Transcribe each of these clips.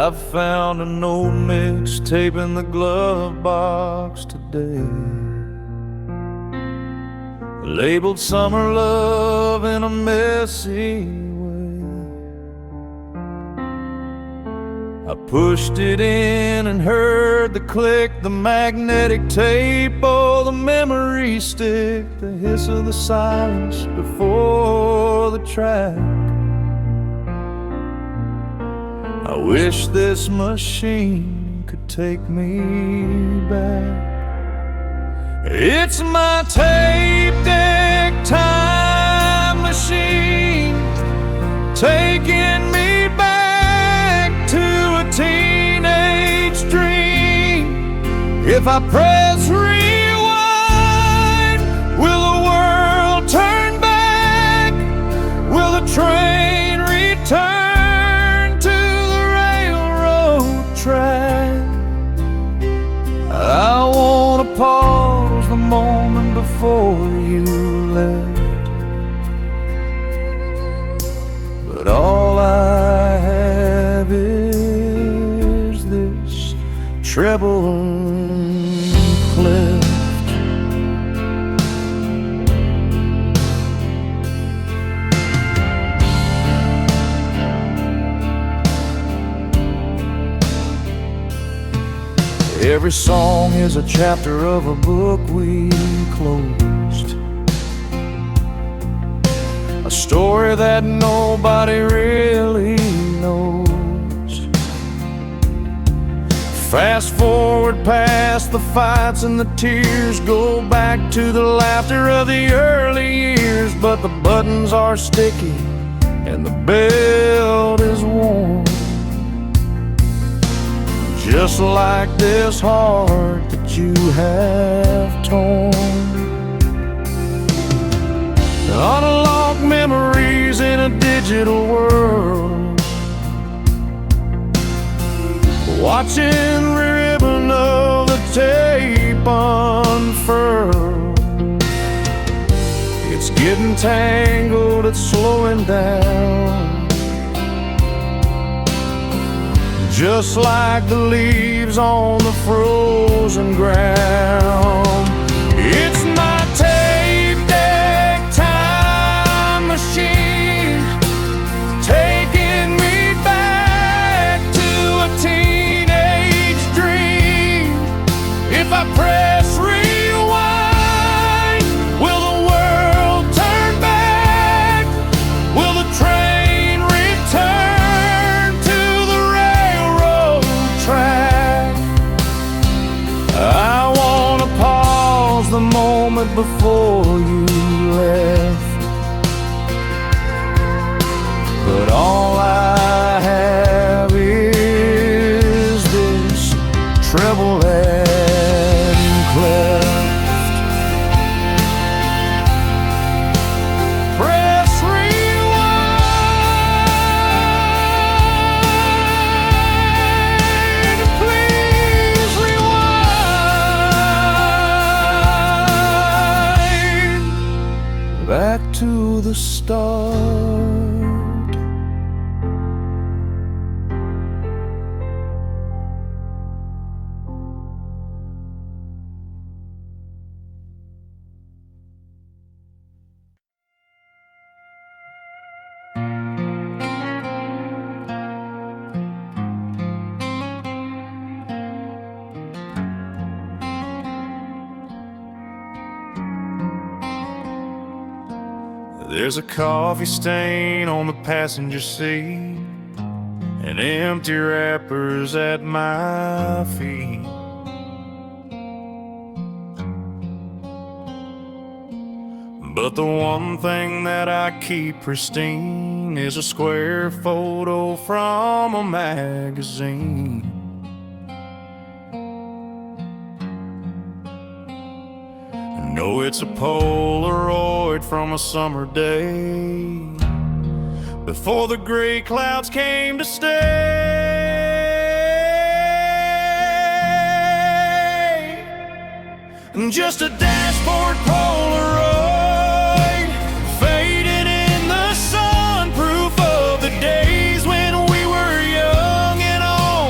I've found an old mixtape in the glove box today, labeled Summer Love in a messy way. I pushed it in and heard the click, the magnetic tape, oh, the memory stick, the hiss of the silence before the track. I wish this machine could take me back. It's my tape deck time machine, taking me back to a teenage dream. If I press rewind, will the world turn back? Will the train return to the railroad track? I wanna pause the moment before you left, but all I have is this treble cleft. Every song is a chapter of a book we closed, a story that nobody really knows. Fast forward past the fights and the tears, go back to the laughter of the early years, but the buttons are sticky and the belt is worn, just like this heart that you have torn. Unlock memories in a digital world, watching the ribbon of the tape unfurl. It's getting tangled, it's slowing down, just like the leaves on the frozen ground. It's my tape deck time machine, taking me back to a teenage dream. If I press rewind, will the world turn back? Will the train return to the railroad track? I wanna pause the moment before you left, but all I have is this treble and cleft. Press rewind, please rewind back to the start. There's a coffee stain on the passenger seat and empty wrappers at my feet. But the one thing that I keep pristine is a square photo from a magazine. No, it's a Polaroid from a summer day before the gray clouds came to stay. Just a dashboard Polaroid, faded in the sunproof of the days when we were young and all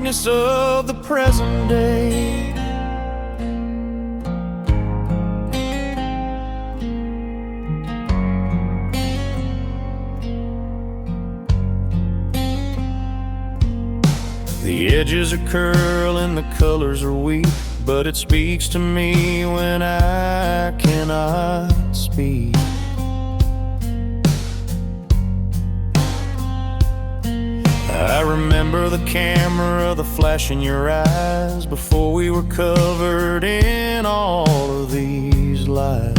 darkness of the present day. The edges are curling, the colors are weak, but it speaks to me when I cannot speak. I remember the camera, the flash in your eyes before we were covered in all of these lies.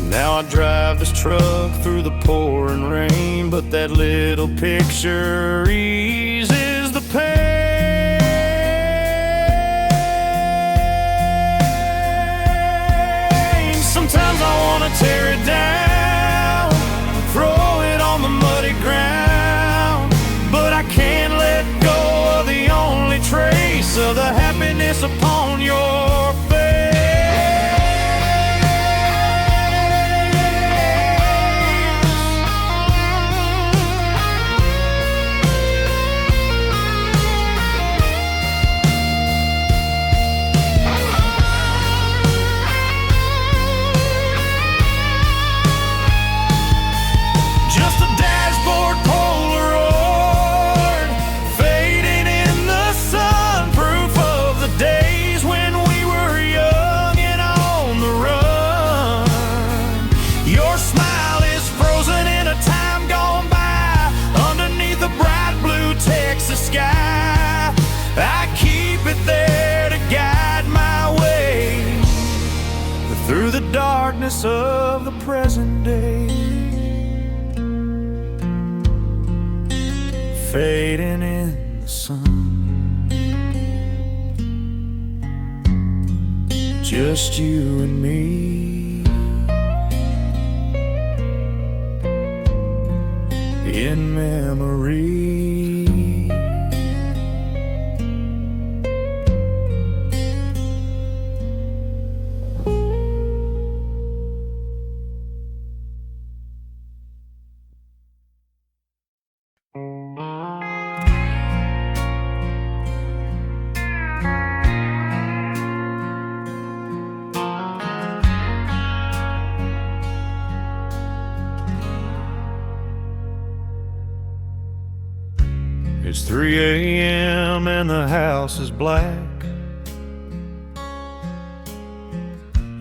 Now I drive this truck through the pouring rain, but that little picture eases the pain. Sometimes I wanna tear it down, throw it on the muddy ground, but I can't let go of the only trace of the happiness upon your face. Through the darkness of the present day, fading in the sun, just you and me in memory. It's 3 a.m. and the house is black.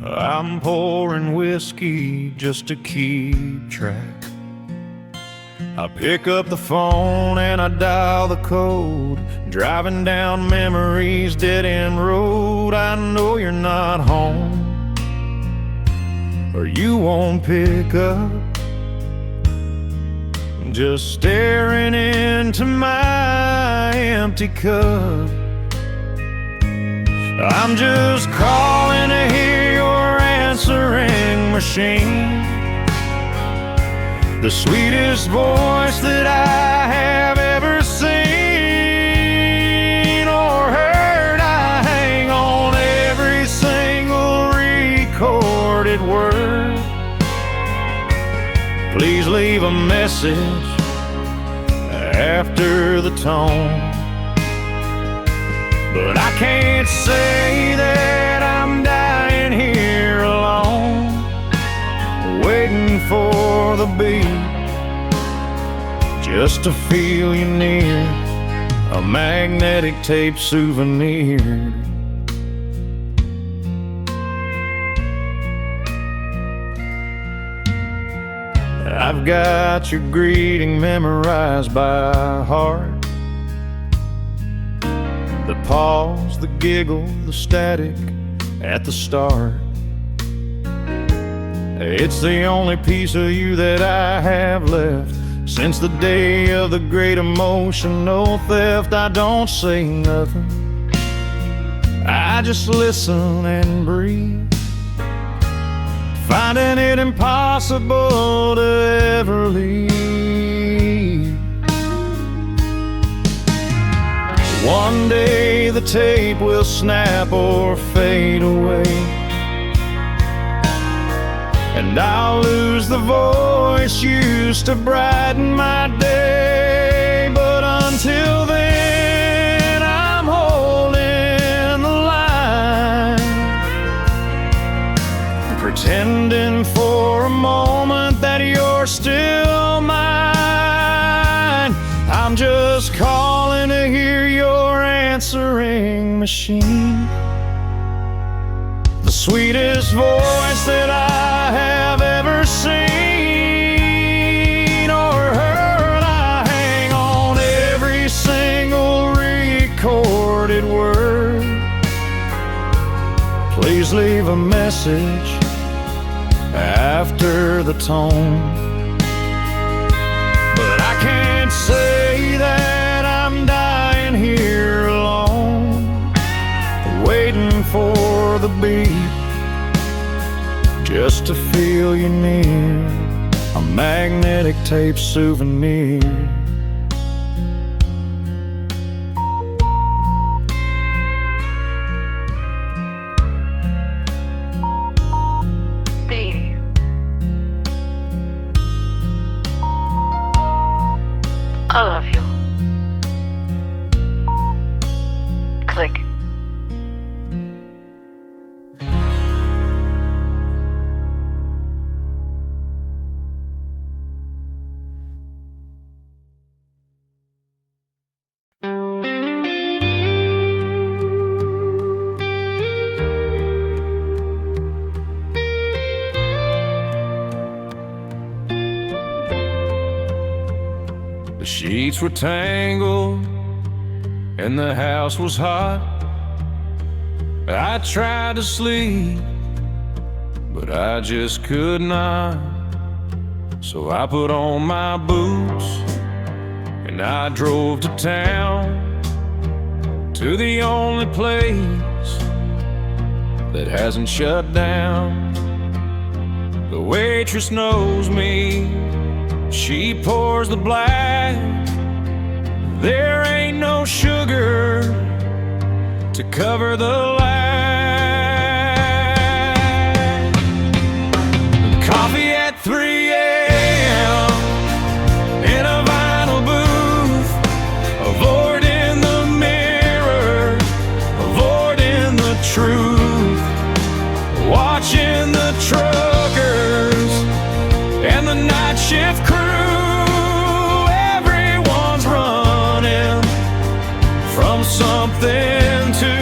I'm pouring whiskey just to keep track. I pick up the phone and I dial the code, driving down memory's dead-end road. I know you're not home, or you won't pick up. Just staring into my empty cup. I'm just calling to hear your answering machine, the sweetest voice that I have ever seen or heard. I hang on every single recorded word. Please leave a message after the tone. But I can't say that I'm dying here alone, waiting for the beat, just to feel you near, a magnetic tape souvenir. I've got your greeting memorized by heart. The pause, the giggle, the static at the start. It's the only piece of you that I have left since the day of the great emotional theft. I don't say nothing, I just listen and breathe, finding it impossible to ever leave. One day the tape will snap or fade away, and I'll lose the voice used to brighten my day. But until then, I'm holding the line, pretending for a moment that you're still mine. I'm just calling to hear your answering machine, the sweetest voice that I have ever seen or heard. I hang on every single recorded word. Please leave a message after the tone. But I can't say that I'm dying here alone, waiting for the beat just to feel you near, a magnetic tape souvenir. I love you. Click. The sheets were tangled and the house was hot. I tried to sleep, but I just could not. So I put on my boots and I drove to town, to the only place that hasn't shut down. The waitress knows me, she pours the black. There ain't no sugar to cover the lag. Coffee at 3 a.m. in a vinyl booth, avoiding the mirror, avoiding the truth, watching the truckers and the night shift crew. Everyone's running from something to.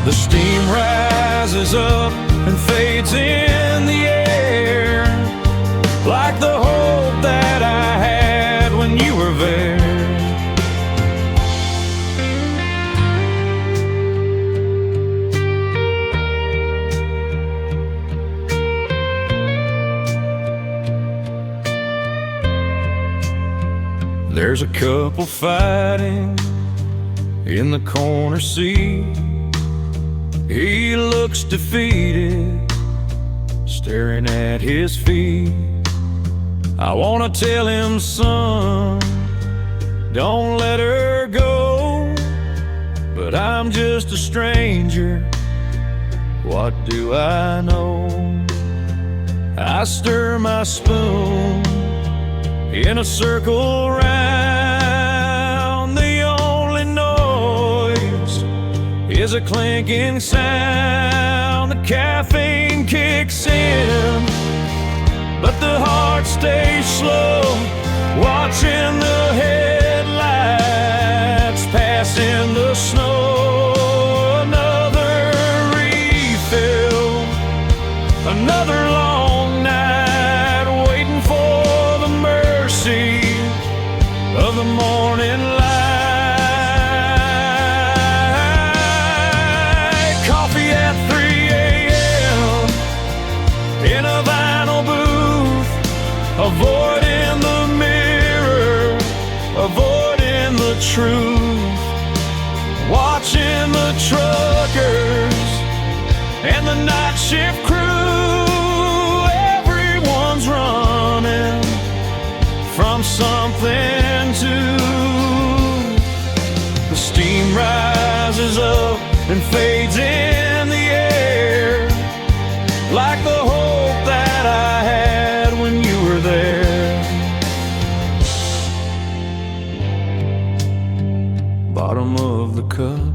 The steam rises up and fades in the air, like the hope that I had when you were there. There's a couple fighting in the corner seat. He looks defeated, staring at his feet. I wanna tell him, son, don't let her go, but I'm just a stranger, what do I know? I stir my spoon in a circle round. The only noise is a clinking sound. The caffeine kicks in, but the heart stays slow, watching the headlights pass in the snow. Another refill, another long night, waiting for the mercy of the morning light. Coffee at 3 a.m. in a vinyl booth, avoiding the mirror, avoiding the truth, watching the truckers and the night shift crew. Everyone's running from something to. The steam rises up and fades in the air, like the cup,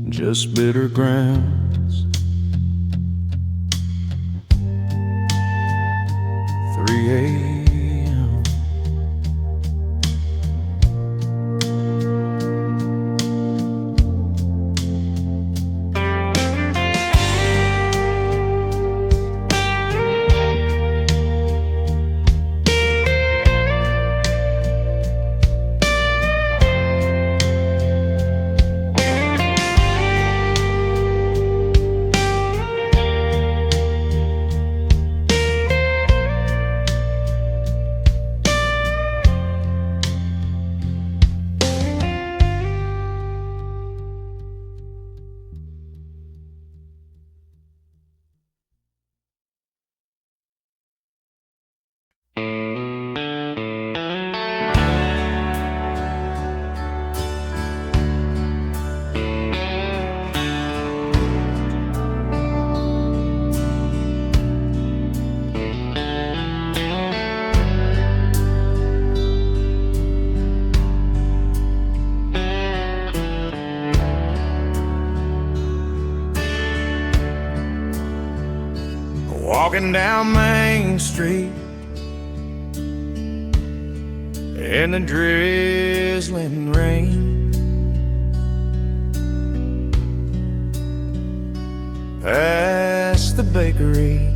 just bitter grounds. 3 a.m. Walking down Main Street in the drizzling rain, past the bakery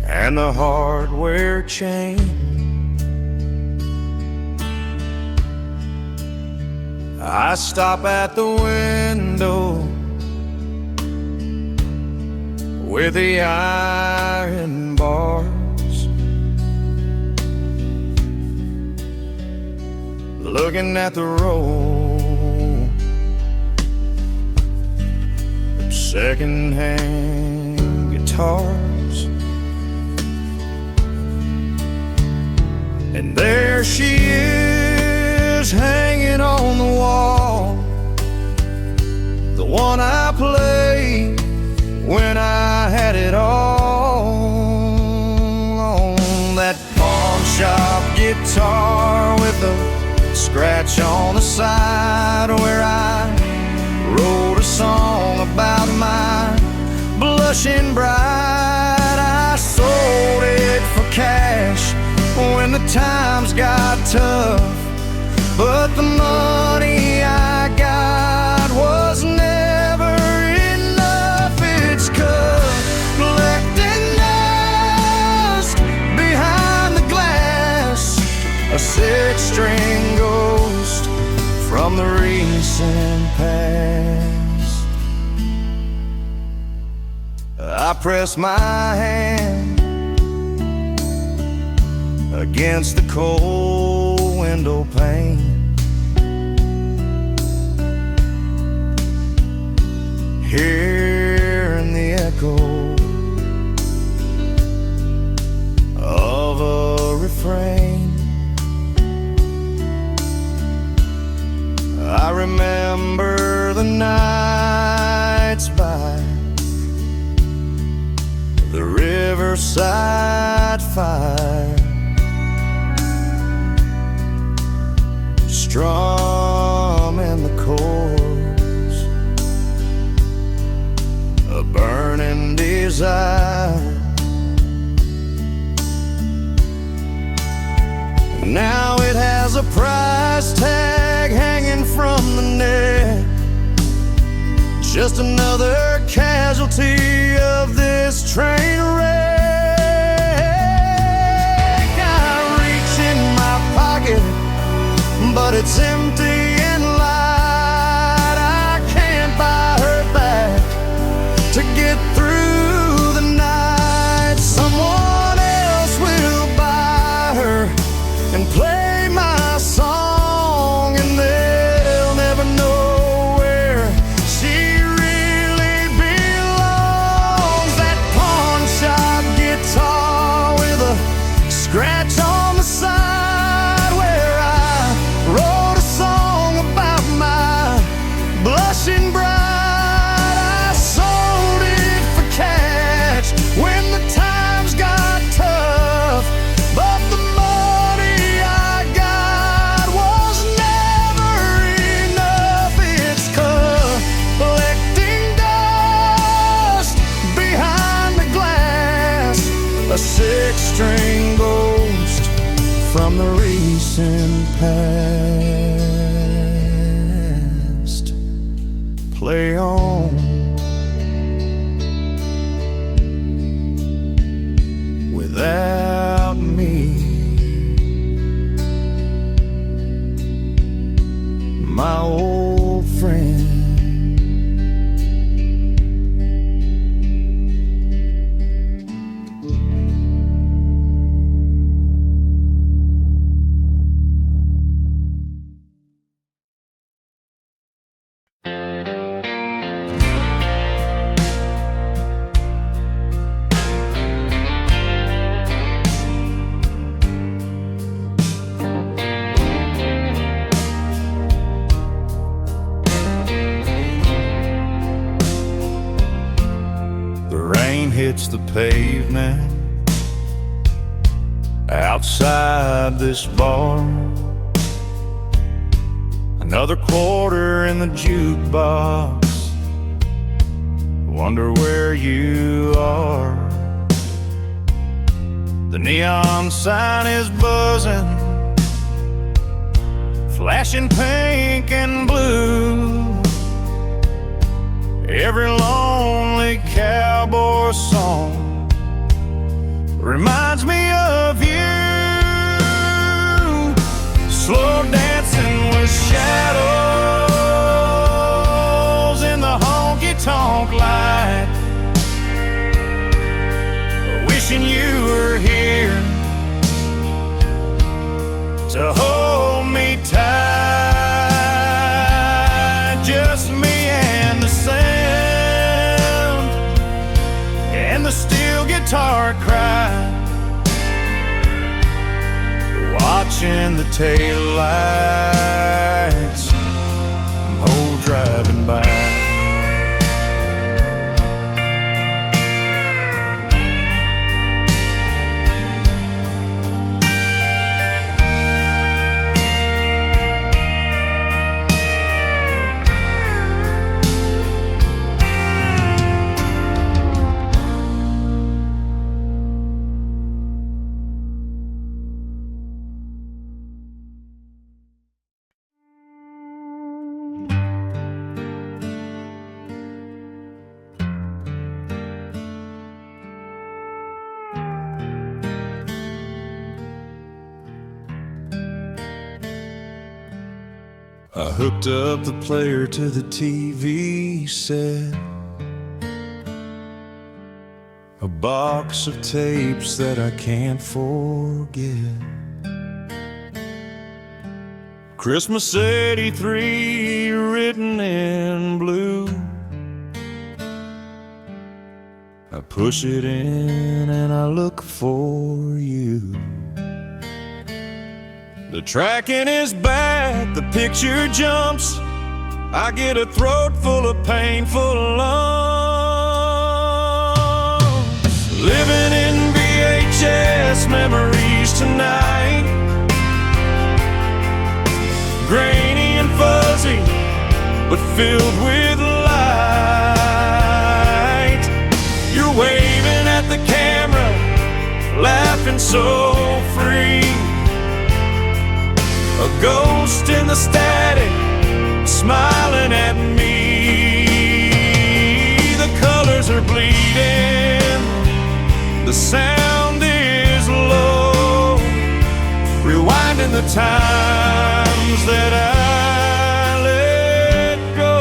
and the hardware chain. I stop at the window with the iron bars, looking at the row of second-hand guitars. And there she is, hanging on the wall, the one I played when I had it all, on that pawn shop guitar with a scratch on the side where I wrote a song about my blushing bride. I sold it for cash when the times got tough, but the money I got was never enough. It's collecting dust behind the glass, a six-string ghost from the recent past. I press my hand against the cold window pane, hearing the echo of a refrain. I remember the nights by the riverside fire, strumming the chords, a burning desire. Now it has a price tag hanging from the neck, just another casualty of this train wreck. I reach in my pocket, but it's empty and light. I can't buy her back to get through the night. Someone else will buy her and play my song, and they'll never know where she really belongs. a six-string ghost from the recent past. Play on. Without me, my old friend. Hits the pavement outside this bar. Another quarter in the jukebox. Wonder where you are. The neon sign is buzzing, flashing pink and blue. Every lonely cowboy song reminds me of you. Slow dancing with shadows in the honky-tonk light. Wishing you were here to hold me tight. Just me and the sound and the steel guitar cry, watching the taillights oh driving by. I hooked up the player to the TV set, a box of tapes that I can't forget. Christmas '83 written in blue. I push it in and I look for you. The tracking is back, the picture jumps. I get a throat full of painful lumps. Living in VHS memories tonight, grainy and fuzzy, but filled with light. You're waving at the camera, laughing so free. A ghost in the static, smiling at me. The colors are bleeding, the sound is low, rewinding the times that I let go.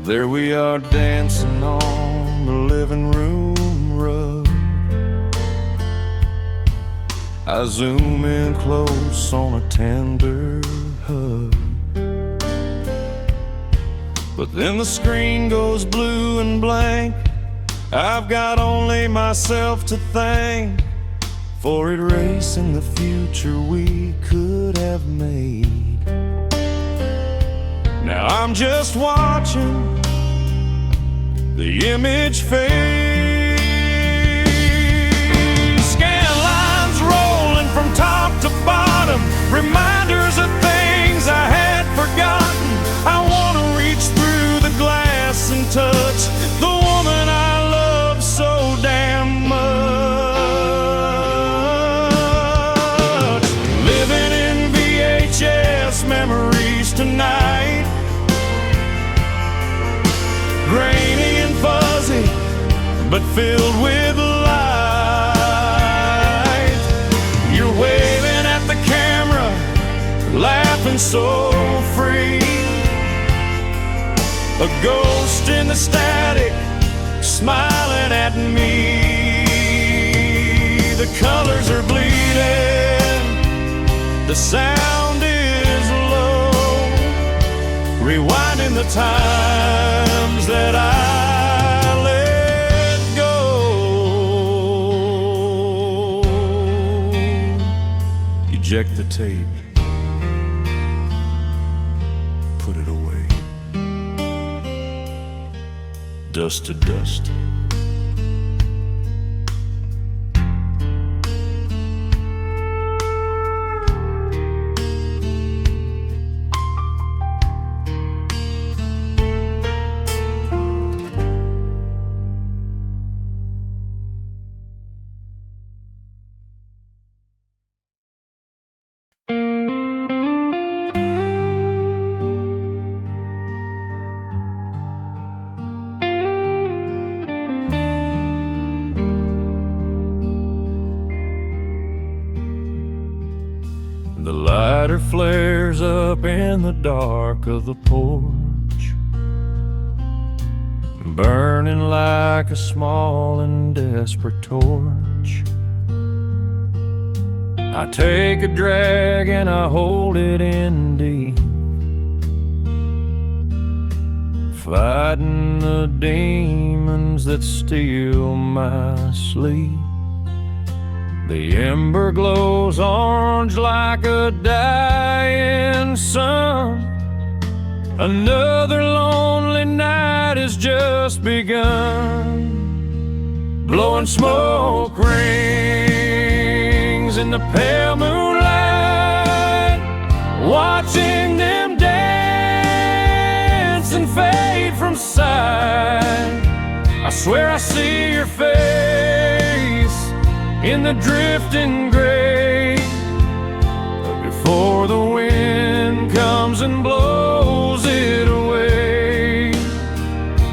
There we are dancing on the living room rug. I zoom in close on a tender hug, but then the screen goes blue and blank. I've got only myself to thank for erasing the future we could have made. Now I'm just watching the image fade. Scan lines rolling from top to bottom, but filled with light. You're waving at the camera, laughing so free. A ghost in the static, smiling at me. The colors are bleeding, the sound is low, rewinding the times that I let go. Eject the tape, put it away. Dust to dust. The lighter flares up in the dark of the porch, burning like a small and desperate torch. I take a drag and I hold it in deep, fighting the demons that steal my sleep. The ember glows orange like a dying sun. Another lonely night has just begun. Blowing smoke rings in the pale moonlight, watching them dance and fade from sight. I swear I see your face in the drifting gray, before the wind comes and blows it away.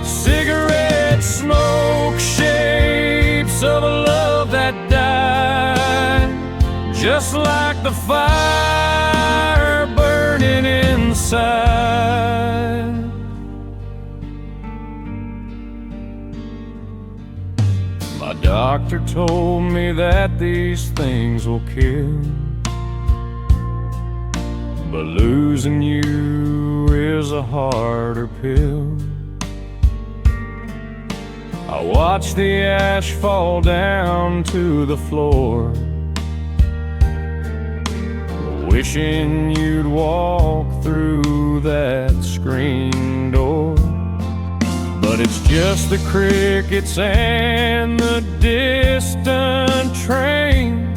Cigarette smoke, shapes of a love that died, just like the fire burning inside. My doctor told me that these things will kill, but losing you is a harder pill. I watch the ash fall down to the floor, wishing you'd walk through that screen door. But it's just the crickets and the distant train,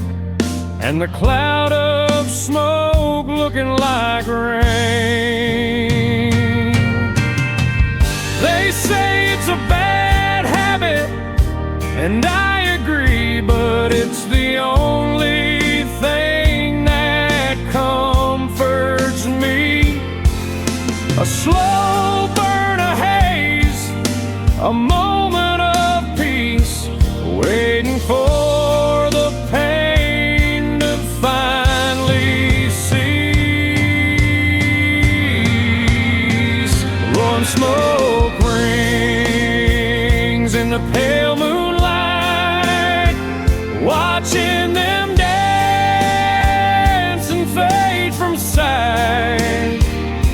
and the cloud of smoke looking like rain. They say it's a bad habit, and I agree, but it's the only thing that comforts me. A slow burn of haze, a moment of peace, waiting for the pain to finally cease. Blowing smoke rings in the pale moonlight, watching them dance and fade from sight.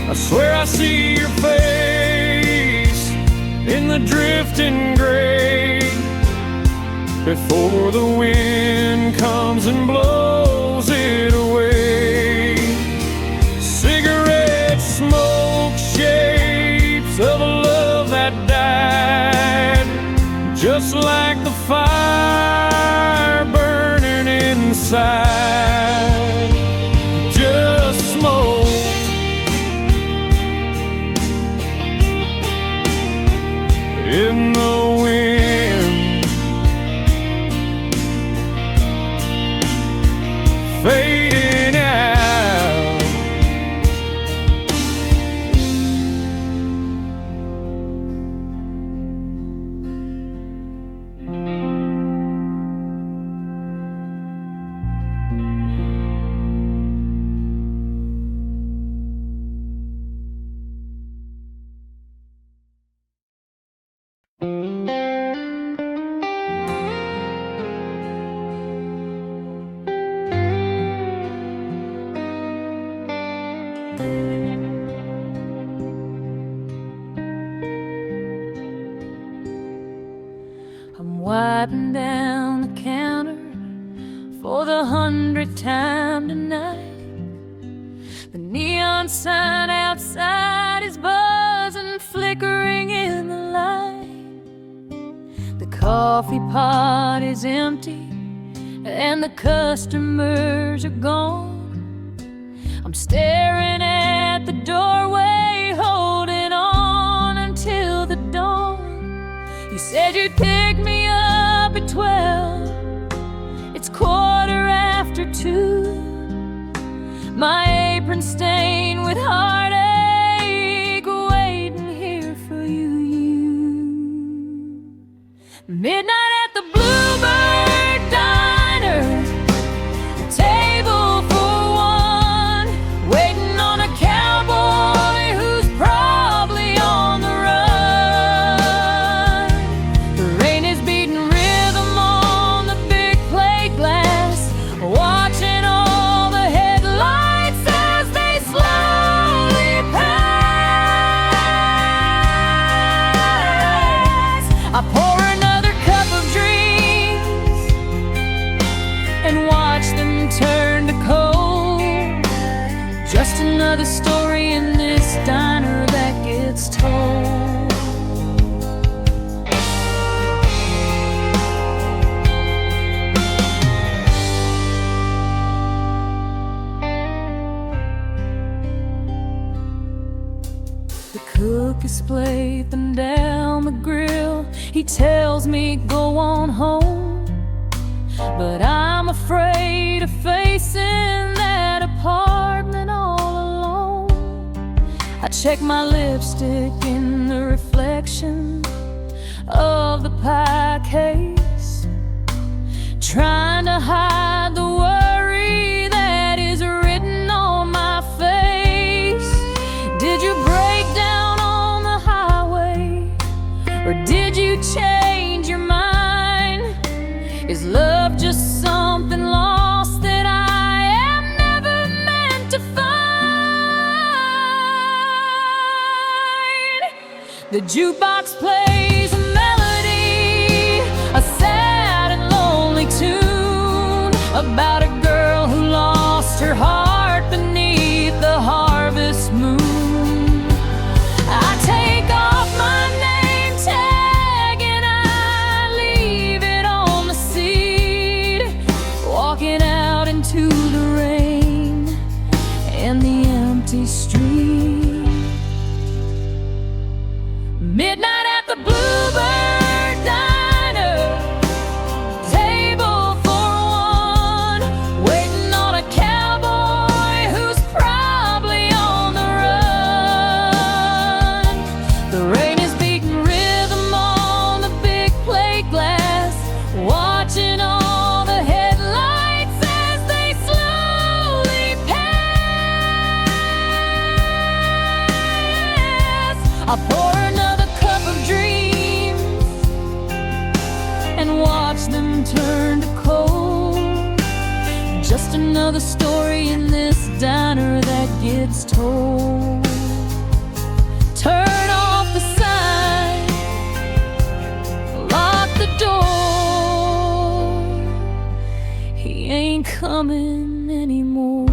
I swear I see your face in the drifting gray, before the wind comes and blows it away. Cigarette smoke, shapes of a love that died, just like the fire burning inside. Just smoke in the wind, fading out. writing down the counter for the 100th time tonight. The neon sign outside is buzzing, flickering in the light. The coffee pot is empty and the customers are gone. I'm staring at the doorway, holding on until the dawn. You said you'd pick me up at 12. It's 2:15. My apron stained with heartache, waiting here for you. Midnight at the Bluebird Diner, table for one, waiting on a cowboy who's probably on the run. The rain is beating rhythm on the big plate glass, watching all the headlights as they slowly pass. I pour another cup of dreams and watch them turn to cold. Just another story in this diner that gets told. The cook is slaving down the grill. He tells me go on home, but I'm afraid of facing that apartment all alone. I check my lipstick in the reflection of the pie case, trying to hide the worry that is written on my face. Did you break down on the highway, or did you change your mind? Is love just something lost that I am never meant to find? The jukebox plays a melody, a sad and lonely tune about a girl who lost her heart beneath the harvest moon. I take off my name tag and I leave it on the seat, walking out into the rain and the empty street. Midnight at the Bluebird Diner, table for one, waiting on a cowboy who's probably on the run. The rain is beating rhythm on the big plate glass, watching all the headlights as they slowly pass. I pour another cup of dreams and watch them turn to cold. Just another story in this diner that gets told. Turn off the sign, lock the door. He ain't coming anymore.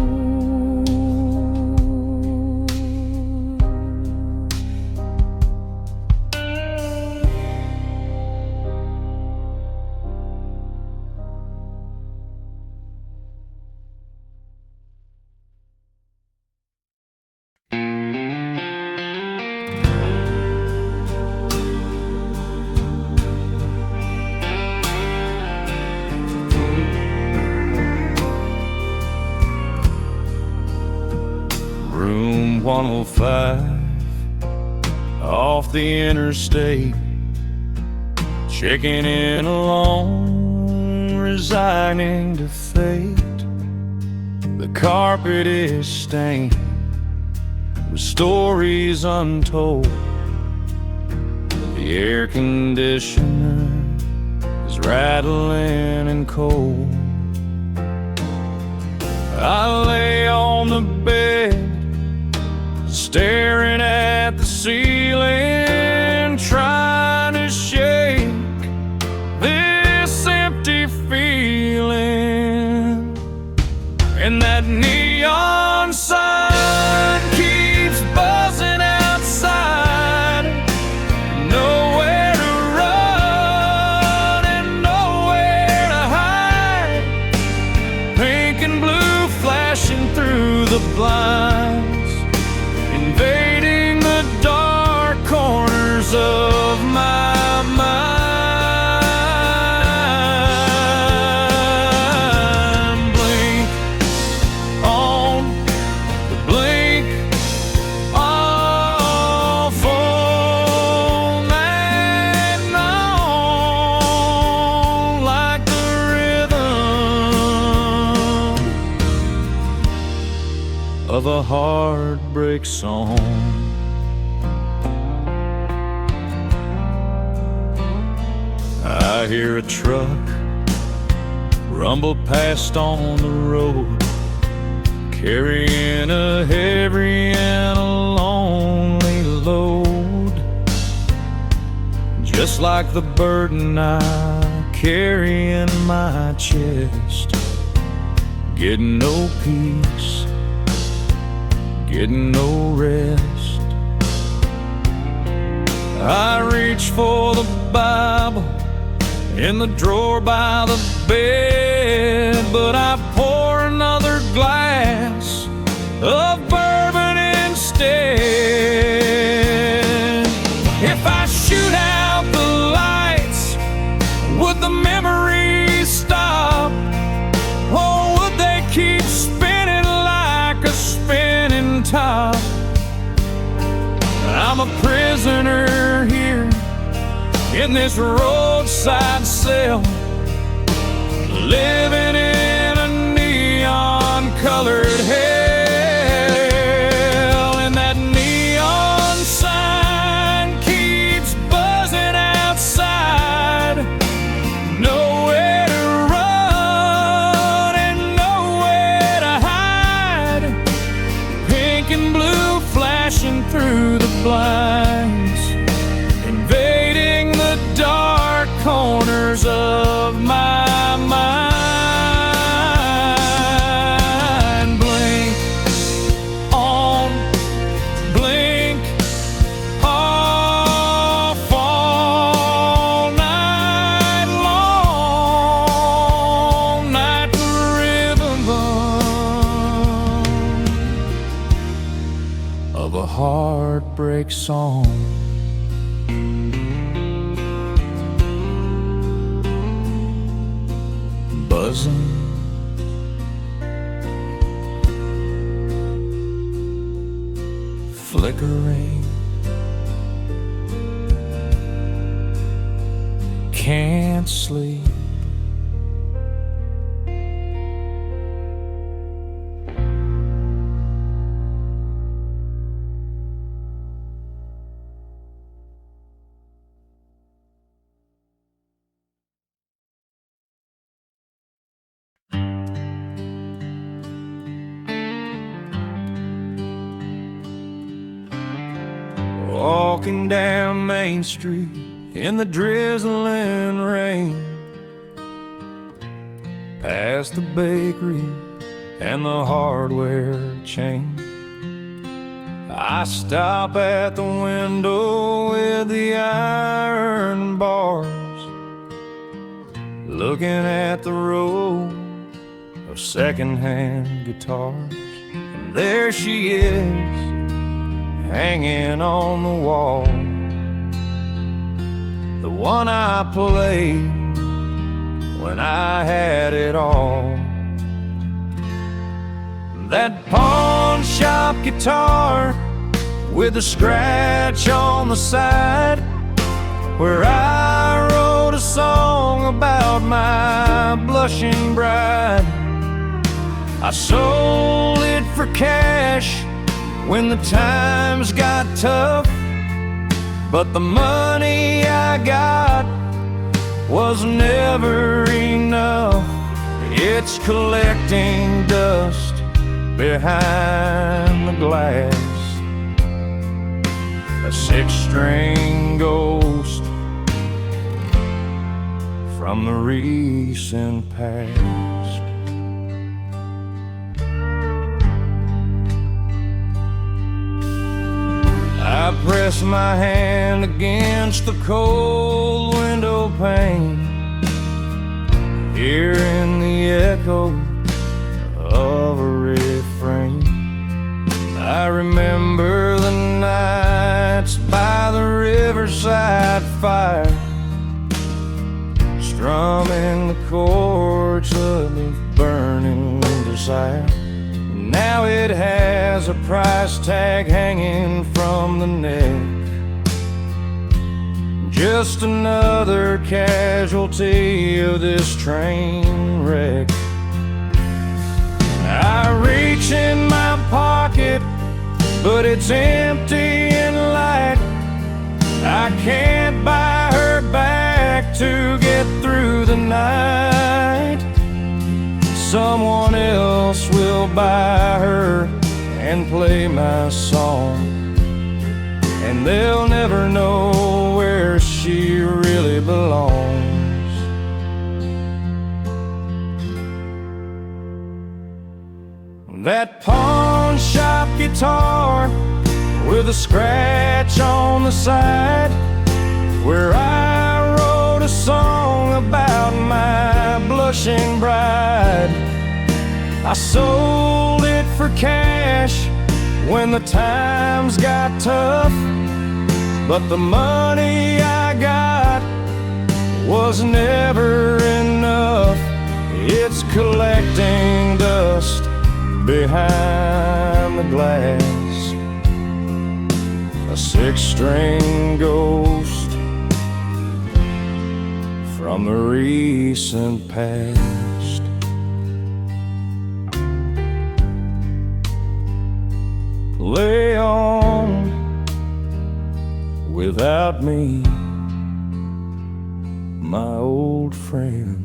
Room 105 off the interstate, checking in alone, resigning to fate. The carpet is stained with stories untold. The air conditioner is rattling and cold. I lay on the bed, staring at the ceiling, trying to shake this and that neon sign keeps buzzing outside. Nowhere to run and nowhere to hide. Pink and blue flashing through the blinds, invading the dark corners of my mind. Blink on, blink off all night long, like the rhythm of a heartbreak song. I hear a truck rumble past on the road, carrying a heavy and a lonely load, just like the burden I carry in my chest. Getting no peace, getting no rest. I reach for the Bible in the drawer by the bed, but I pour another glass of bourbon instead. If I shoot out the lights, would the memories stop? Or would they keep spinning like a spinning top? I'm a prisoner here in this roadside cell, living in a neon-colored hell. And that neon sign keeps buzzing outside. Nowhere to run and nowhere to hide. Pink and blue flashing through the blinds, invading the dark corners of my mind. Blink on, blink off all night long, like the rhythm of a heartbreak song. Buzzing, flickering, can't sleep. Walking down Main Street in the drizzling rain, past the bakery and the hardware chain. I stop at the window with the iron bars, looking at the row of secondhand guitars. And there she is, hanging on the wall, the one I played when I had it all. That pawn shop guitar with a scratch on the side, where I wrote a song about my blushing bride. I sold it for cash when the times got tough, but the money I got was never enough. It's collecting dust behind the glass, a six-string ghost from the recent past. press my hand against the cold window pane, hearing the echo of a refrain. I remember the nights by the riverside fire, strumming the chords of a burning desire. Now it has a price tag hanging from the neck, just another casualty of this train wreck. I reach in my pocket, but it's empty and light. I can't buy her back to get through the night. Someone else will buy her and play my song, and they'll never know where she really belongs. That pawn shop guitar with a scratch on the side, where I wrote a song about my blushing bride. I sold it for cash when the times got tough, but the money I got was never enough. It's collecting dust behind the glass, a six-string ghost from the recent past. Play on without me, my old friend.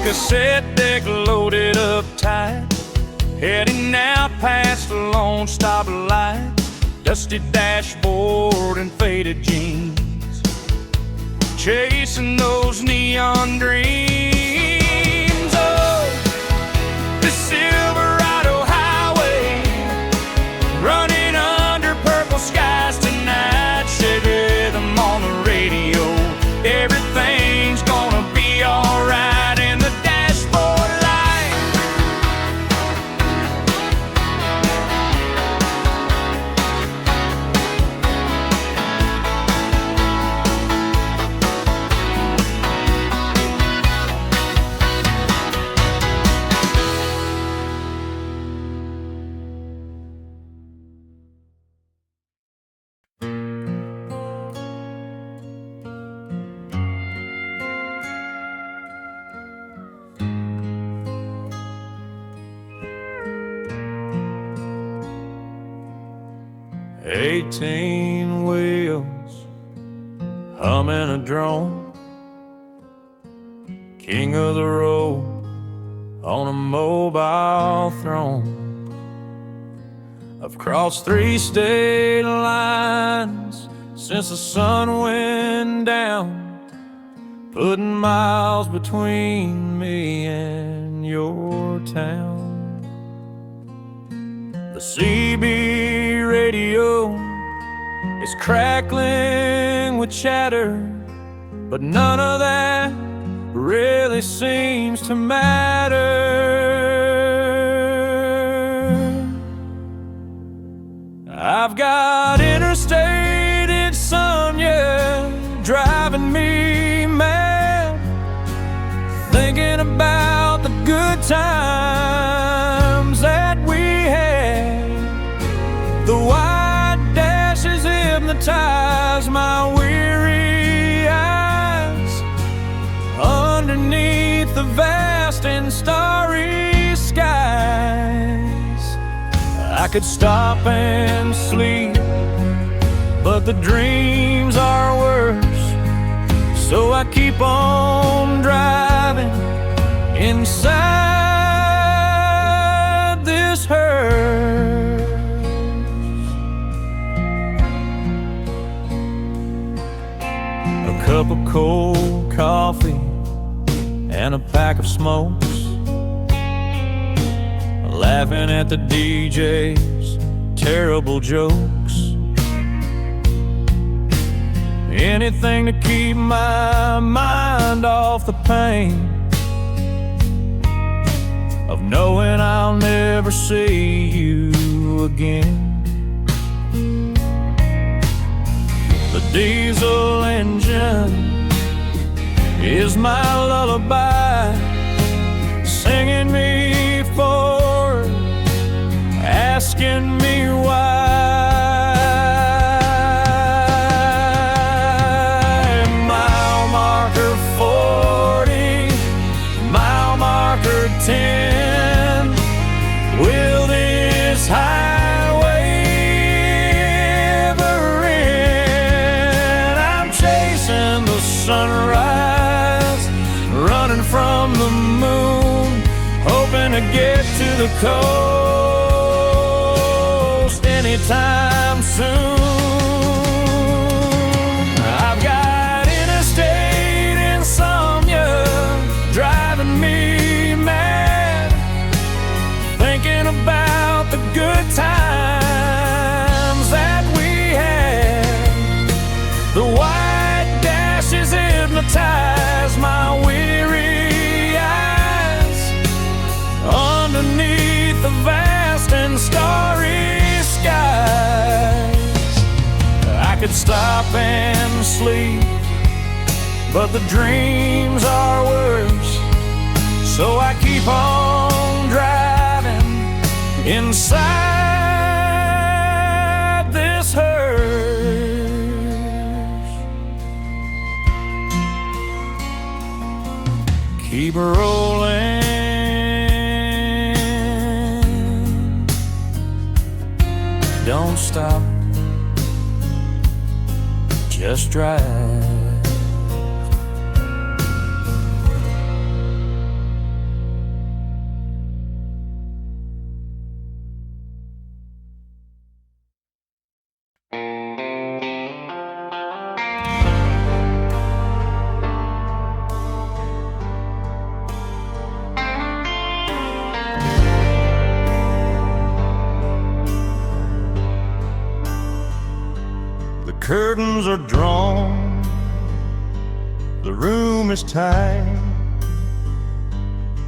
Cassette deck loaded up tight, heading out past the Lone Stop light. Dusty dashboard and faded jeans, chasing those neon dreams. Oh, the Silverado highway, running under purple skies tonight. Shake rhythm on the radio, everything's gonna be alright. Eighteen wheels, humming a drone, king of the road on a mobile throne. I've crossed 3 state lines since the sun went down, putting miles between me and your town. The CB radio is crackling with chatter, but none of that really seems to matter. I've got interstate insomnia driving me mad, thinking about the good times that we had. The white dashes hypnotize my weary eyes underneath the vast and starry skies. I could stop and sleep but the dreams are worse. So I keep on driving inside this hearse. A cup of cold coffee and a pack of smokes, laughing at the DJ's terrible jokes. Anything to keep my mind off the pain of knowing I'll never see you again. The diesel engine is my lullaby, singing me forward, asking me why. Mile marker 40, mile marker 10. Will this highway ever end? I'm chasing the sunrise, running from the moon, hoping to get to the coast anytime soon. I've got interstate insomnia driving me mad, thinking about the good times that we had. The white dashes hypnotize my weary eyes underneath the vast and starry skies. I could stop and sleep, but the dreams are worse. So I keep on driving inside this hearse. Keep rolling, don't stop, just drive. Curtains are drawn, the room is tight.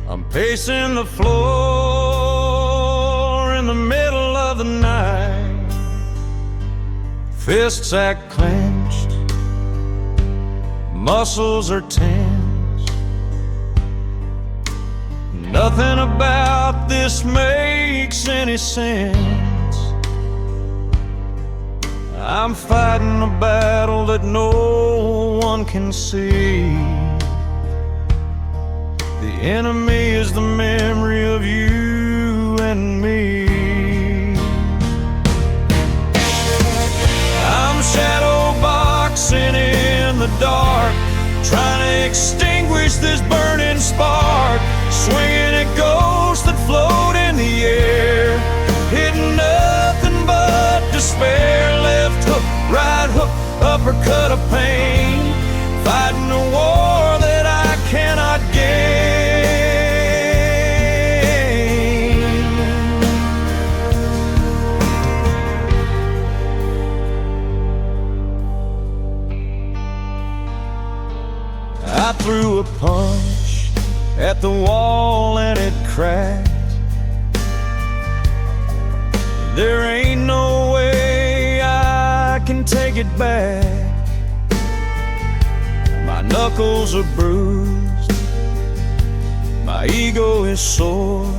I'm pacing the floor in the middle of the night. Fists act clenched, muscles are tense. Nothing about this makes any sense. I'm fighting a battle that no one can see. The enemy is the memory of you and me. I'm shadow boxing in the dark, trying to extinguish this burning spark, swinging at ghosts that float in the air, hitting nothing but despair. Left hook, right hook, uppercut of pain, fighting a war that I cannot gain. I threw a punch at the wall and it cracked. There ain't no way I can take it back. My knuckles are bruised, my ego is sore.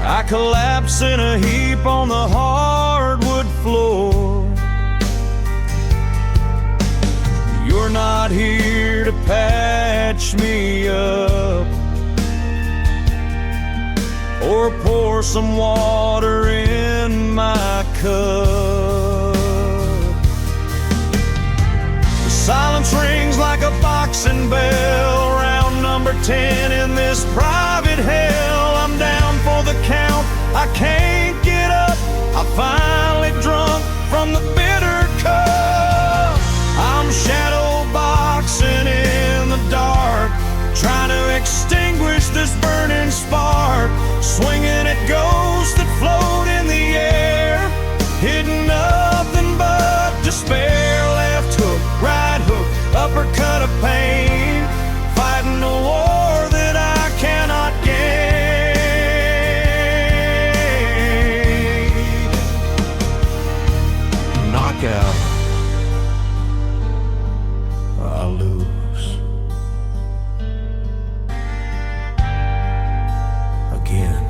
I collapse in a heap on the hardwood floor. You're not here to patch me up or pour some water in my cup. Silence rings like a boxing bell. Round number 10 in this private hell. I'm down for the count, I can't get up. I finally drunk from the bitter cup. I'm shadow boxing in the dark, trying to extinguish this burning spark. Swinging at ghosts that float in the air, hitting nothing but despair. Left hook, right hook, uppercut of pain, fighting a war that I cannot gain. Knockout, I lose. Again.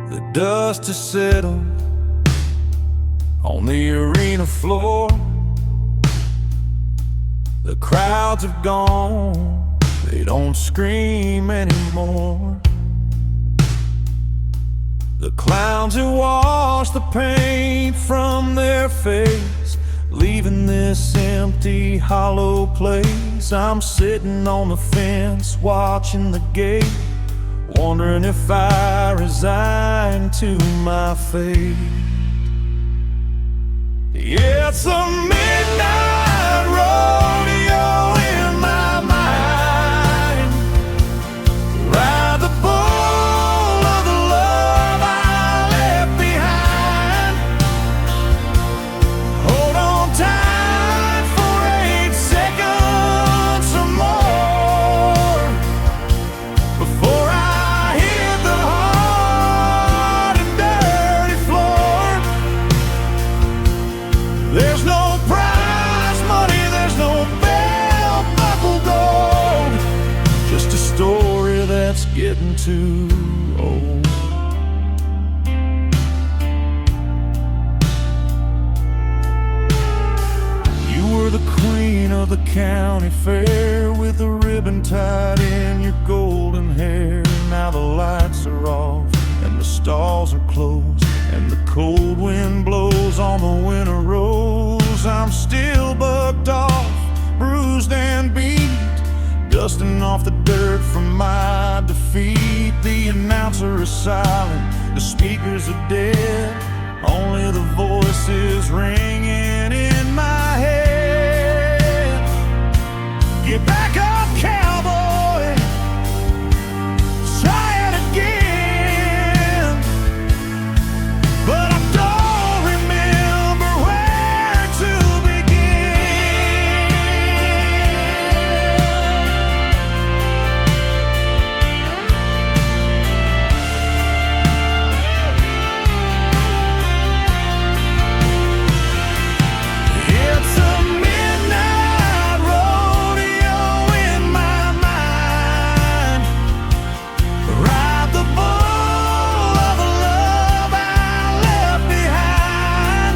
The dust has settled on the arena floor. The crowds have gone, they don't scream anymore. The clowns have washed the paint from their face, leaving this empty, hollow place. I'm sitting on the fence, watching the gate, wondering if I resign to my fate. Yeah, it's a midnight rodeo in my mind. Ride the bull of the love I left behind. Hold on tight for 8 seconds or more before I hit the hard and dirty floor. There's no prize money, there's no belt buckle gold, just a story that's getting too old. You were the queen of the county fair, with a ribbon tied in your golden hair. Now the lights are off and the stalls are closed, and the cold wind blows on the winter rose. I'm still bucked off, bruised and beat, dusting off the dirt from my defeat. The announcer is silent, the speakers are dead, only the voices ringing in my head. Get back up, cowboy, try it again. But I don't remember where to begin. It's a midnight rodeo in my mind. Ride the bull of the love I left behind.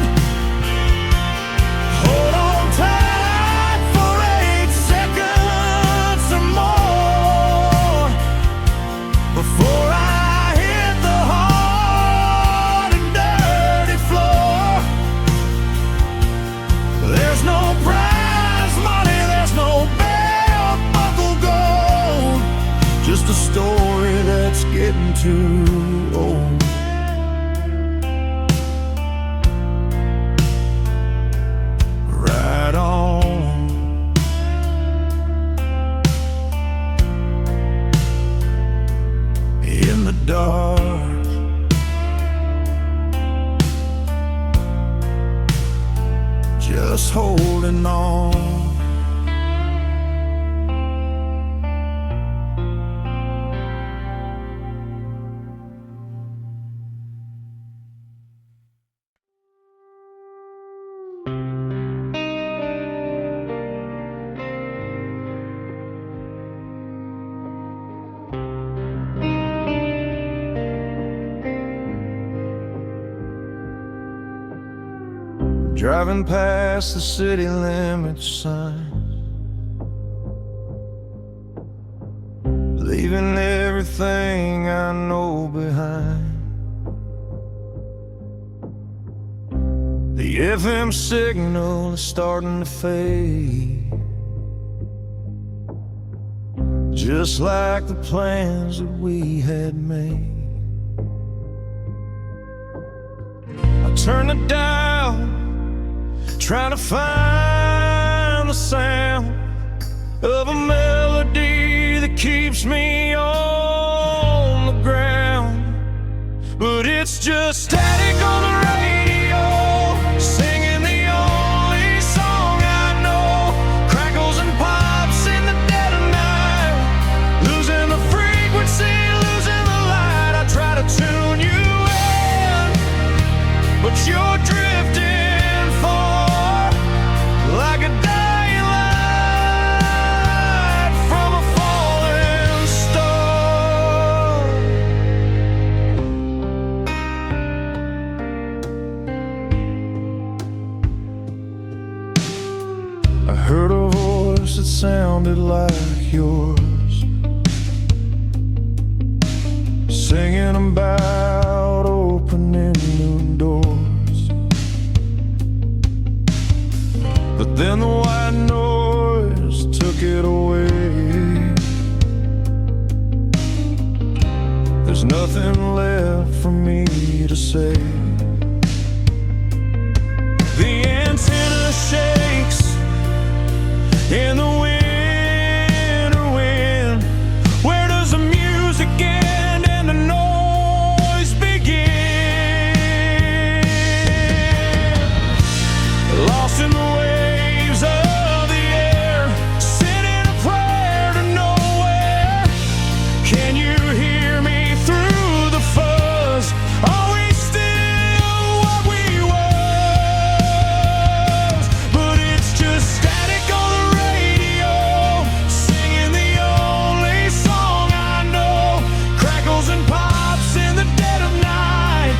Hold on tight for 8 seconds or more before I hit the hard and dirty floor. There's no prize money, there's no belt buckle gold, just a story that's getting too old. Right on. In the dark, just holding on. driving past the city limits sign, leaving everything I know behind. The FM signal is starting to fade, just like the plans that we had made. I turn it down, trying to find the sound of a melody that keeps me on the ground. But it's just static on the radio, singing the only song I know. Crackles and pops in the dead of night, losing the frequency, losing the light. I try to tune you in, but you're drifting far, like a dying light from a falling star. I heard a voice that sounded like yours, singing about opening new doors. But then the white noise took it away. There's nothing left for me to say. The antenna shakes in the winter wind. Where does the music end and the noise begin? Lost in the waves of the air, sending a prayer to nowhere. Can you hear me through the fuzz? Are we still what we was? But it's just static on the radio, singing the only song I know. Crackles and pops in the dead of night,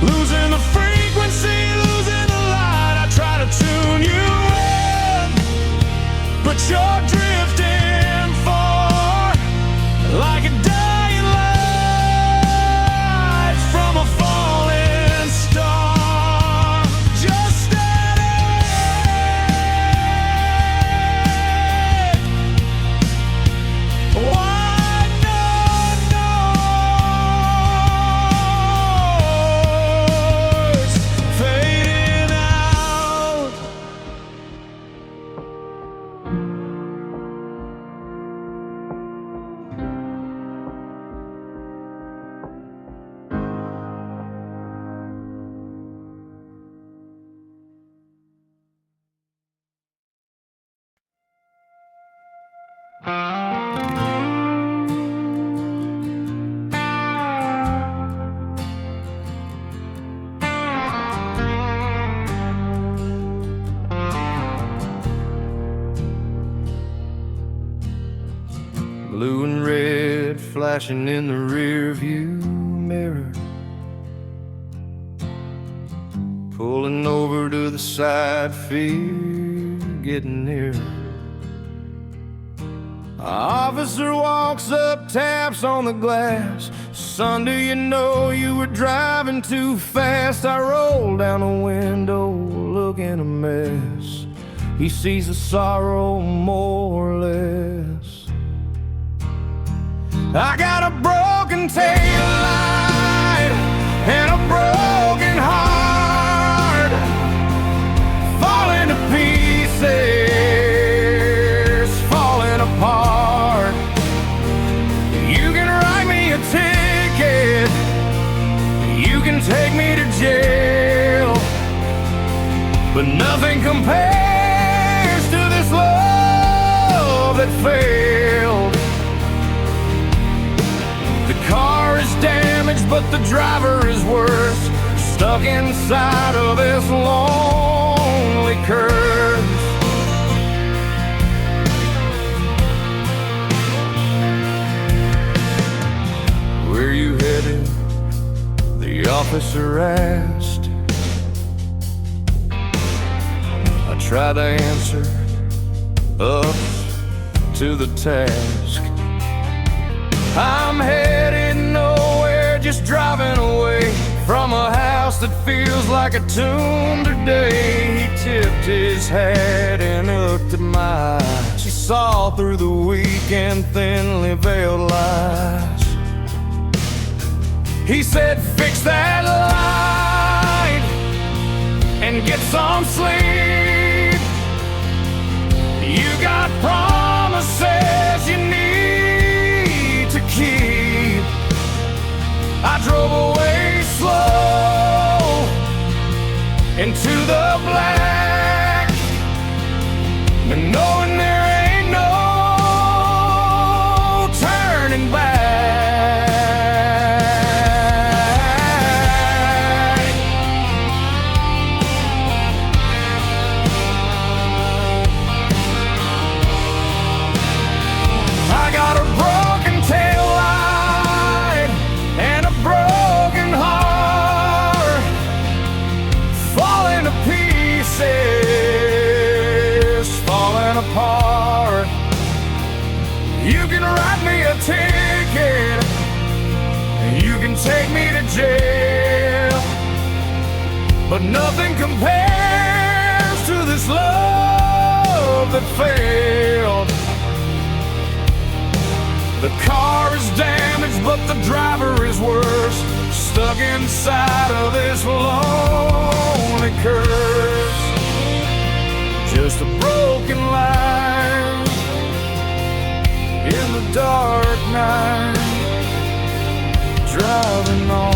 losing the frequency, losing the light. I try to tune you in, but you're drifting far, like a dying light from a falling star. Just static, white noise fading out. Blue and red flashing in the rear view mirror, pulling over to the side, fear getting nearer. Officer walks up, taps on the glass. Son, do you know you were driving too fast? I roll down the window, looking a mess. He sees the sorrow more or less. I got a broken taillight and a broken heart, falling to pieces, falling apart. You can write me a ticket, you can take me to jail, but nothing compares to this love that failed. The car is damaged, but the driver is worse, stuck inside of this lonely curse. Where you headed? The officer asked. try to answer up to the task. I'm headed nowhere, just driving away from a house that feels like a tomb today. He tipped his hat and looked at my eyes. She saw through the weak and thinly veiled lies. He said, fix that light and get some sleep. You got promises you need to keep. I drove away slow into the black, but knowing there ain't no turning back. I got a broken tail light and a broken heart, falling to pieces, falling apart. You can write me a ticket, you can take me to jail, but nothing compares to this love that failed. The car is damaged, but the driver is worse, stuck inside of this lonely curse. Just a broken light in the dark night, driving on.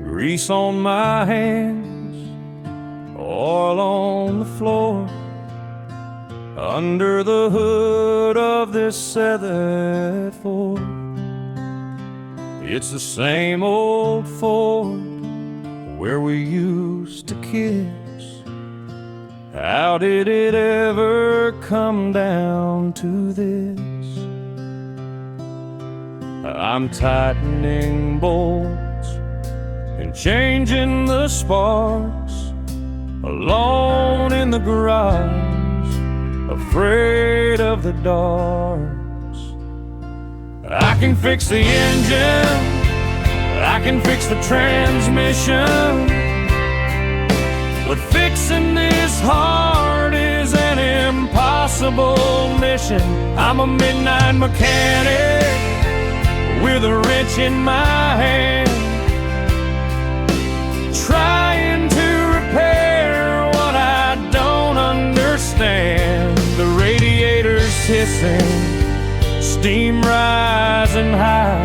Grease on my hands, oil on the floor, under the hood of this 7-4. It's the same old Ford where we used to kiss. How did it ever come down to this? I'm tightening bolts and changing the sparks, alone in the garage, afraid of the darks. I can fix the engine, I can fix the transmission, but fixing this heart is an impossible mission. I'm a midnight mechanic with a wrench in my hand, trying to repair what I don't understand. The radiator's hissing, steam rising high,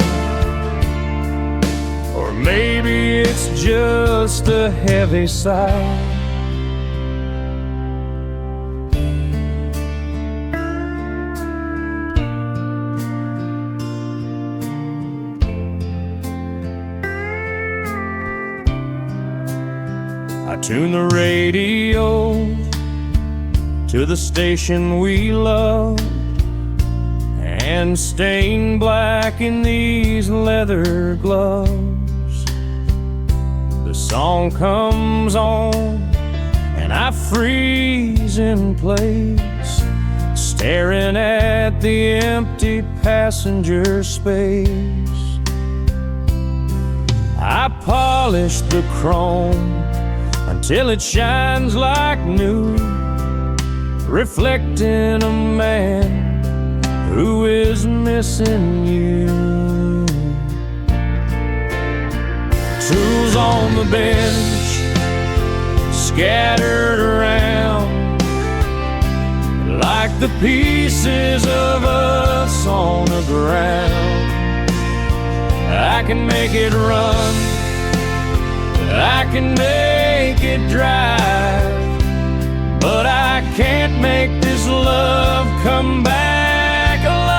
or maybe it's just a heavy sigh. I tune the radio to the station we love, and stain black in these leather gloves. The song comes on and I freeze in place, staring at the empty passenger space. I polish the chrome until it shines like new, reflecting a man who is missing you. Tools on the bench, scattered around, like the pieces of us on the ground. I can make it run, I can make it drive, but I can't make this love come back alive.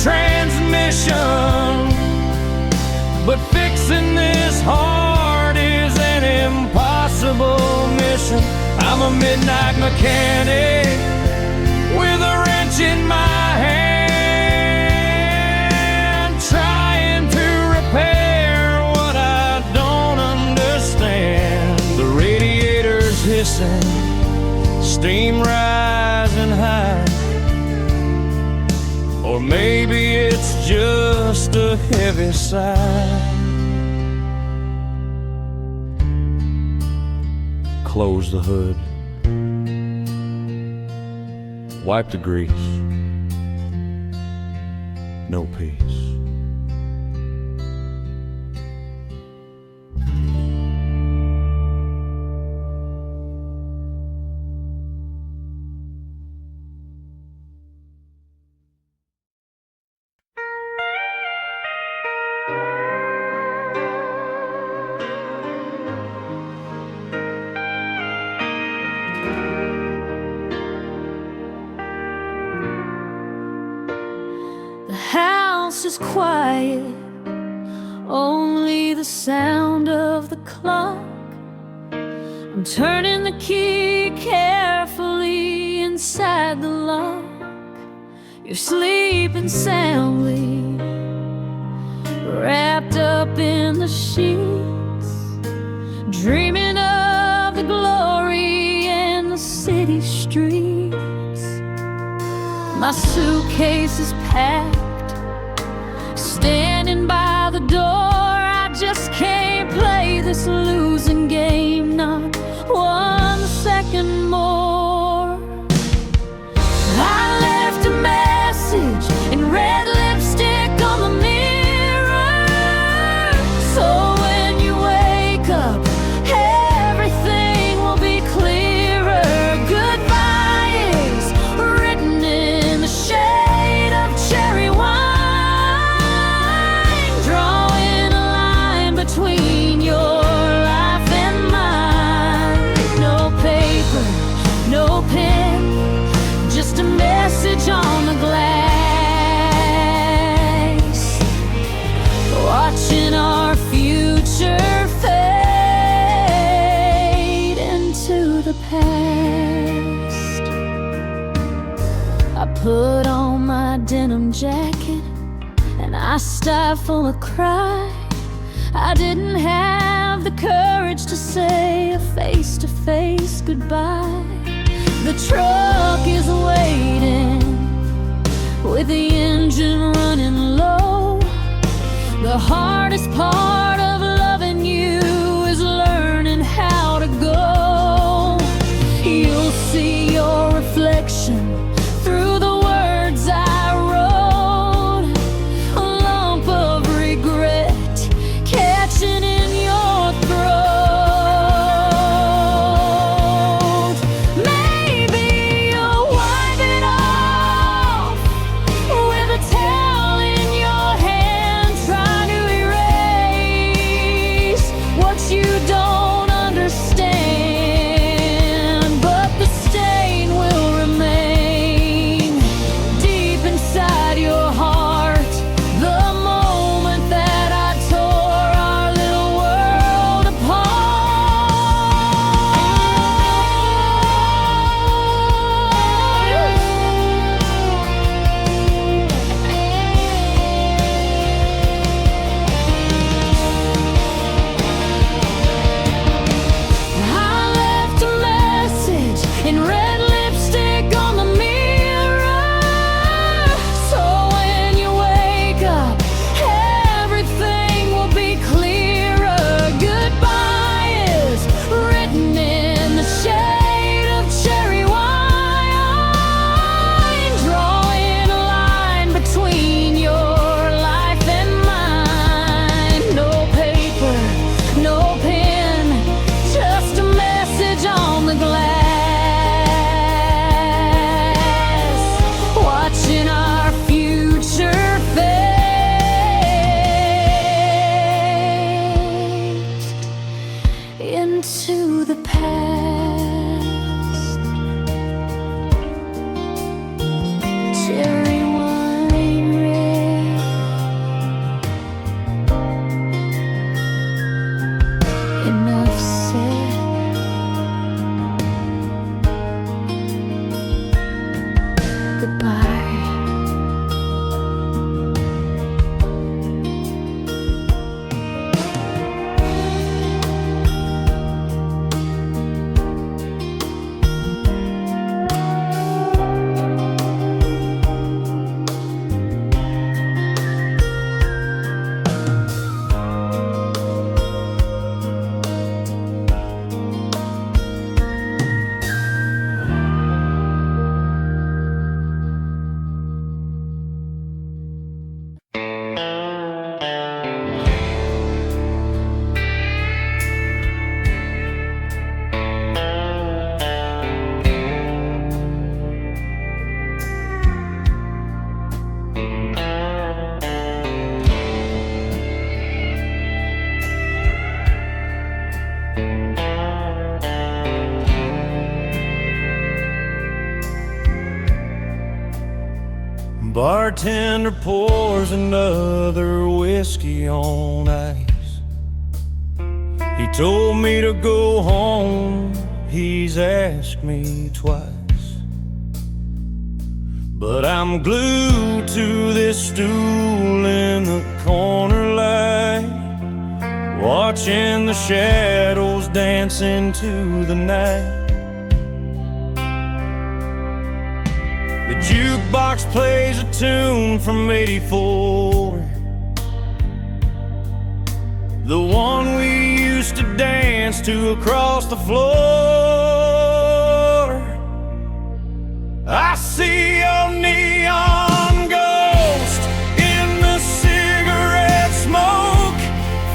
transmission. But fixing this heart is an impossible mission. I'm a midnight mechanic with a wrench in my hand, trying to repair what I don't understand. The radiator's hissing, steam rising high, or maybe it's just a heavy sigh. Close the hood, wipe the grease, no peace. House is quiet, only the sound of the clock. I'm turning the key carefully inside the lock. You're sleeping soundly, wrapped up in the sheets, dreaming of the glory and the city streets. My suitcase is packed, standing by the door. I just can't play this losing game, not 1 second more. I left a message in red lipstick on the mirror, so when you wake up, everything will be clearer. Goodbye is written in the shade of cherry wine, drawing a line between your life and mine. No paper, no pen, just a message on the glass, watching our future fade into the past. I put on my denim jacket and I stifle a cry. I didn't have the courage to say a face-to-face goodbye. The truck is waiting with the engine running low. The hardest part of loving you is learning how to go. You'll see your reflection through the words I wrote, a lump of regret catching in your throat. Maybe you'll wipe it off with a towel in your hand, trying to erase what you don't understand, but the stain will remain. bartender pours another whiskey on ice. He told me to go home, he's asked me twice. But I'm glued to this stool in the corner light, watching the shadows dance into the night. The jukebox plays a tune from '84, the one we used to dance to across the floor. I see a neon ghost in the cigarette smoke,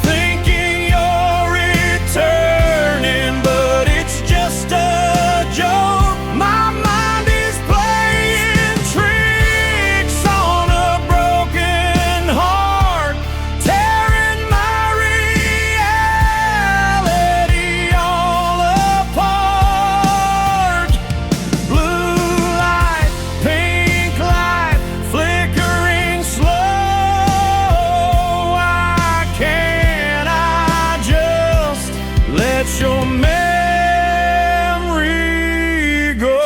thinking you're returning, but it's just a joke. My mind is playing tricks on a broken heart, tearing my reality all apart. Blue light, pink light, flickering slow. Why can't I just let your memory go?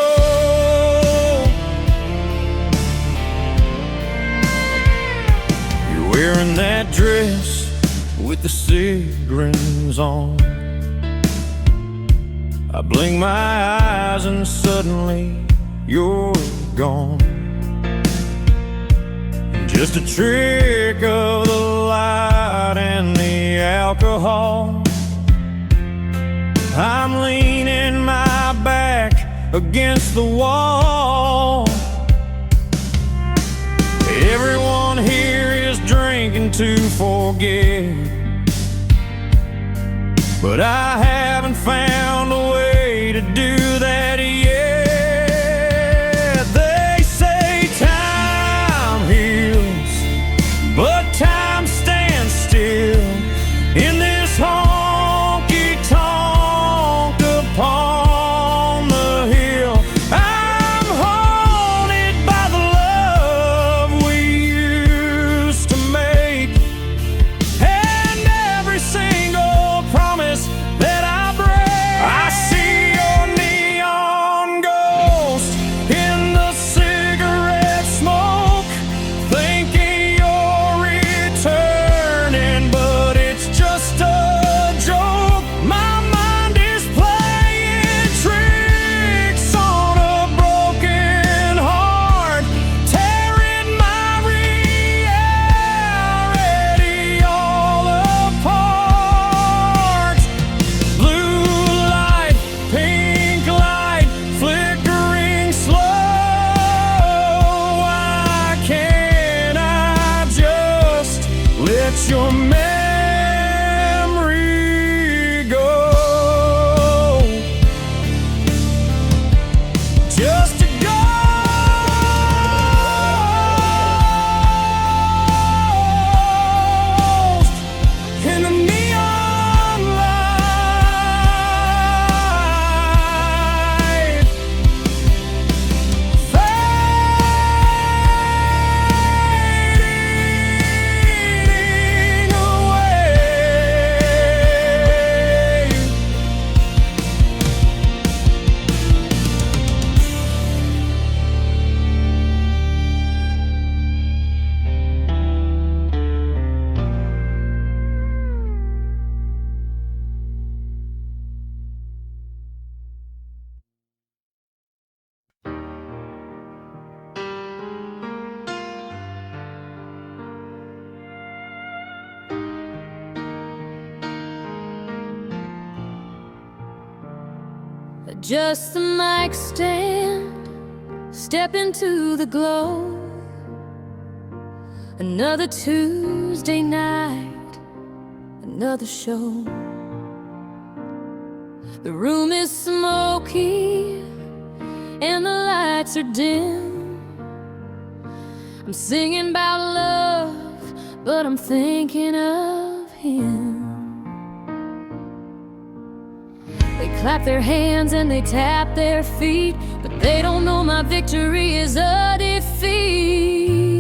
You're wearing that dress with the cigarettes on. I blink my eyes and suddenly you're gone. Just a trick of the light and the alcohol. I'm leaning my back against the wall. Everyone here is drinking to forget, but I haven't found a way to do that yet. They say time heals, but time stands still in this honky-tonk upon the hill. I'm haunted by the love we used to make, and every single promise that I break. I see your neon ghost in the cigarette smoke, thinking you're returning, but it's just a joke. My mind is playing tricks on a broken heart, tearing my reality all apart. Blue light, pink light, flickering slow. Why can't I just let your memory go? Just a ghost in the neon light, fading away. Adjust the mic stand, step into the glow. Another Tuesday night, another show. The room is smoky and the lights are dim. I'm singing about love, but I'm thinking of him. They clap their hands and they tap their feet, but they don't know my victory is a defeat.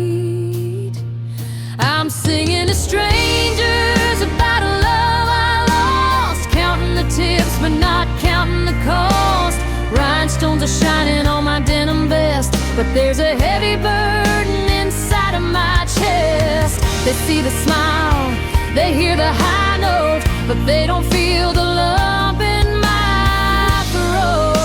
singing to strangers about a love I lost, counting the tips but not counting the cost. Rhinestones are shining on my denim vest, but there's a heavy burden inside of my chest. They see the smile, they hear the high note, but they don't feel the lump in my throat.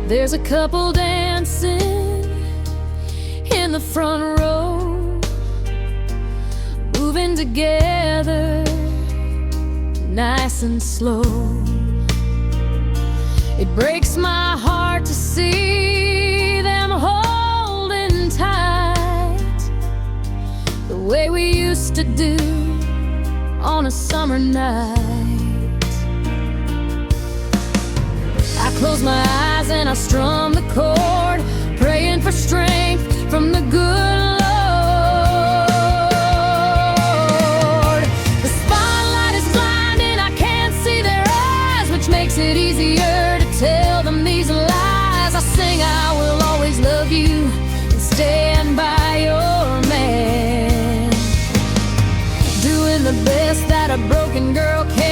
There's a couple dancing in the front row, moving together nice and slow. It breaks my heart to see them holding tight, the way we used to do on a summer night. I close my eyes and I strum the chord, praying for strength from the good Lord. The spotlight is blinding, I can't see their eyes, which makes it easier to tell them these lies. I sing I will always love you and stand by your man, doing the best that a broken girl can.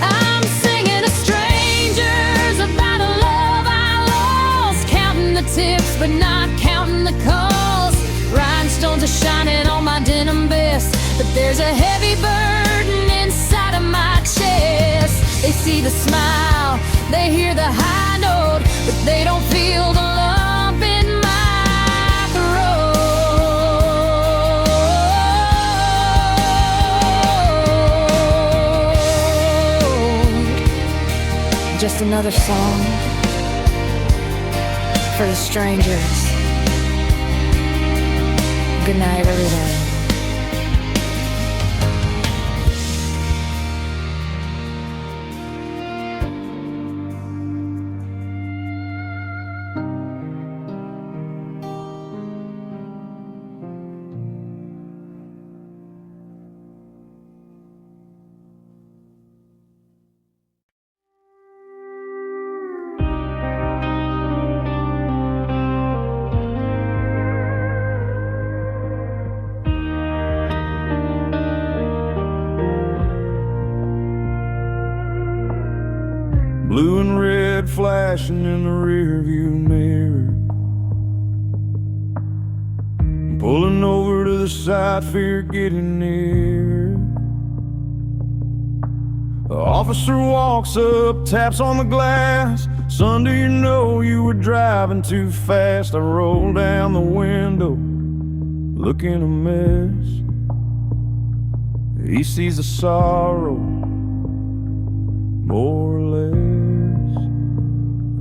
I'm singing to strangers about a love I lost, counting the tips but not counting the cost. Rhinestones are shining on my denim vest, but there's a heavy burden inside of my chest. They see the smile, they hear the high note, but they don't feel the lump in my throat. Just another song for the strangers. Good night, everybody. Blue and red flashing in the rearview mirror, pulling over to the side, fear getting near. The officer walks up, taps on the glass. Son, do you know you were driving too fast? I roll down the window, looking a mess. He sees the sorrow, more or less.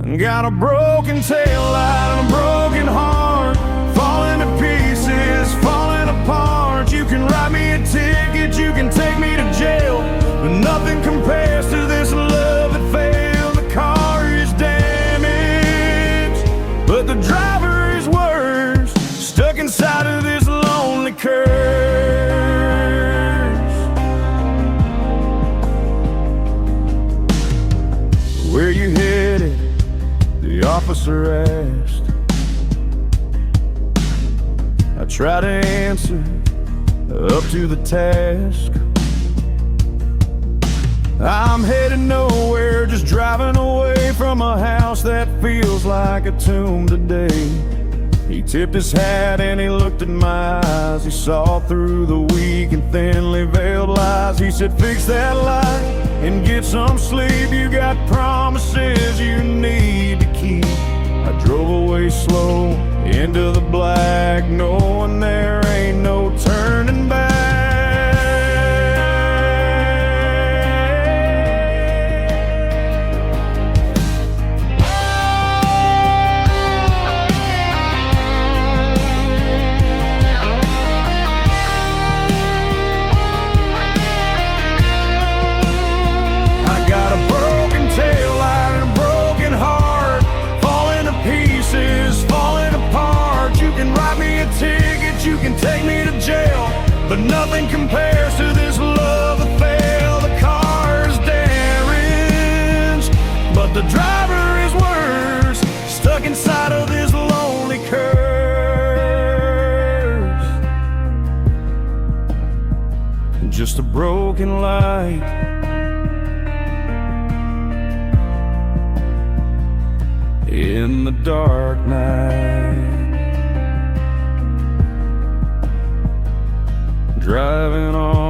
And got a broken taillight and a broken heart, falling to pieces, falling apart. You can write me a ticket, you can take me to jail, but nothing compares to this love that failed. The car is damaged, but the driver is worse, stuck inside of this lonely curse. Where you headed? The officer asked. I try to answer, up to the task. I'm headed nowhere, just driving away from a house that feels like a tomb today. He tipped his hat and he looked at my eyes. He saw through the weak and thinly veiled lies. He said, fix that light and get some sleep. You got promises you need to keep. I drove away slow into the black, knowing there ain't no turning back. You can take me to jail, but nothing compares to this love that failed. The car's damaged, the driver is worse, stuck inside of this lonely curve. Just a broken light in the dark night, driving on.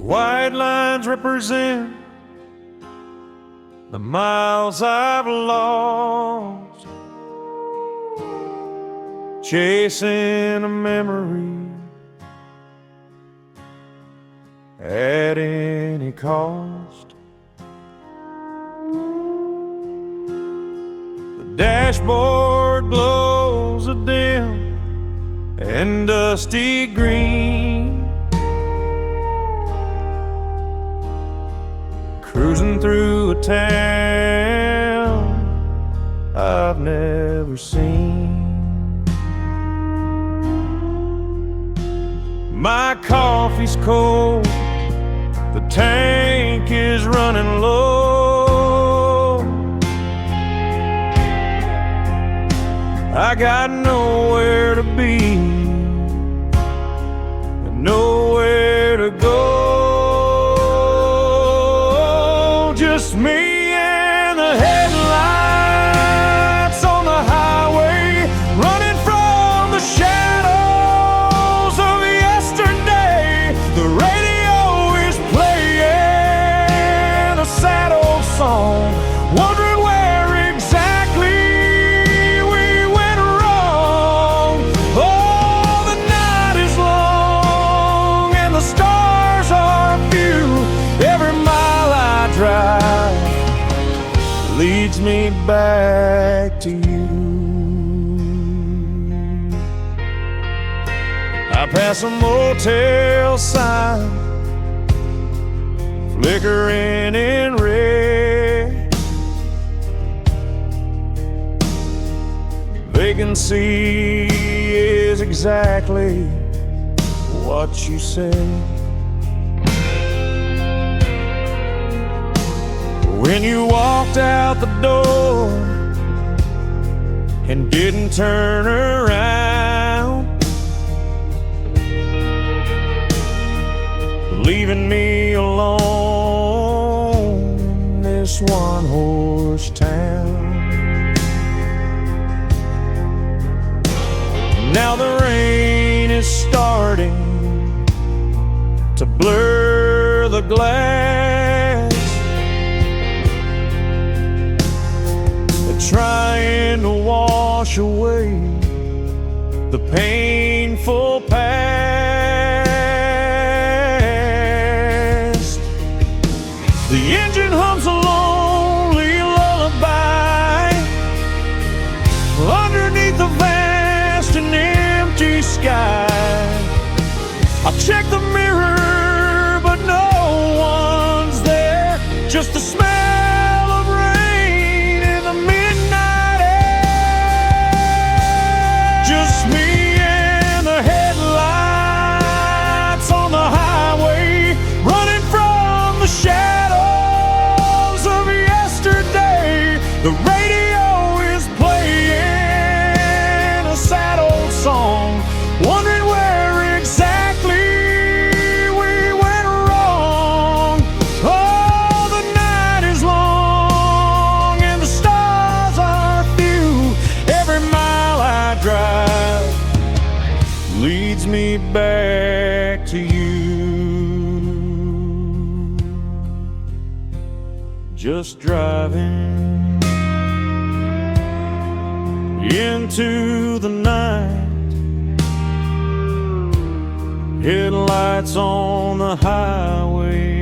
White lines represent the miles I've lost, chasing a memory at any cost. The dashboard glows a dim and dusty green, cruising through a town I've never seen. My coffee's cold, the tank is running low. I got nowhere to be and nowhere to go. Just me and the headlights on the highway, running from the shadows of yesterday. The radio is playing a sad old song, wondering where exactly we went wrong. Oh, the night is long and the stars are few. Every mile I drive leads me back to you. I pass a motel sign, flickering in red. Vacancy is exactly what you said. When you walked out the door and didn't turn around, leaving me alone in this one-horse town. Now the rain is starting to blur the glass, trying to wash away the painful past. The engine hums a lonely lullaby underneath the vast and empty sky. I check the mirror, but no one's there, just the smell of rain in the midnight air. Just me and the headlights on the highway, running from the shadows of yesterday. The radio is playing a sad old song, wondering where exactly we went wrong. Oh, the night is long and the stars are few. Every mile I drive leads me back to you. Just driving into the night headlights on the highway.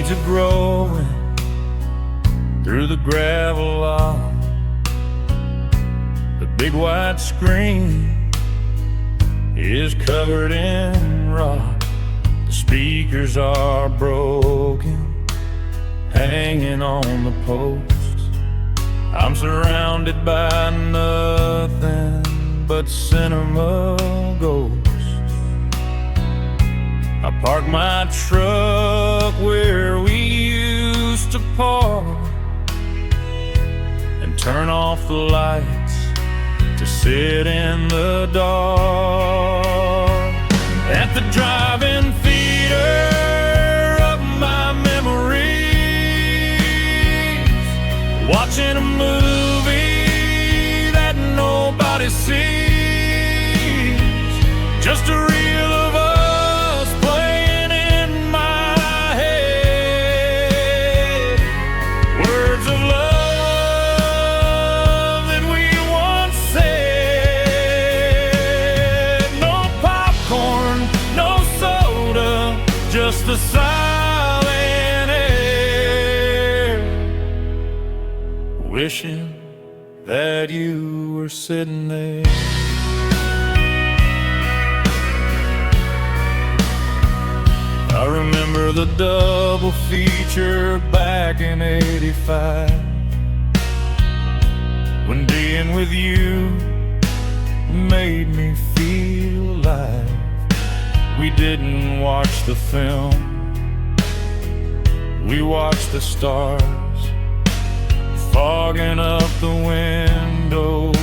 Are growing through the gravel lot. The big white screen is covered in rock. The speakers are broken, hanging on the posts. I'm surrounded by nothing but cinema ghosts. I park my truck where we used to park and turn off the lights to sit in the dark at the drive-in theater of my memories, watching a movie that nobody sees, just a reel of us the silent air, wishing that you were sitting there. I remember the double feature back in '85, when being with you made me feel alive. We didn't watch the film, we watched the stars fogging up the windows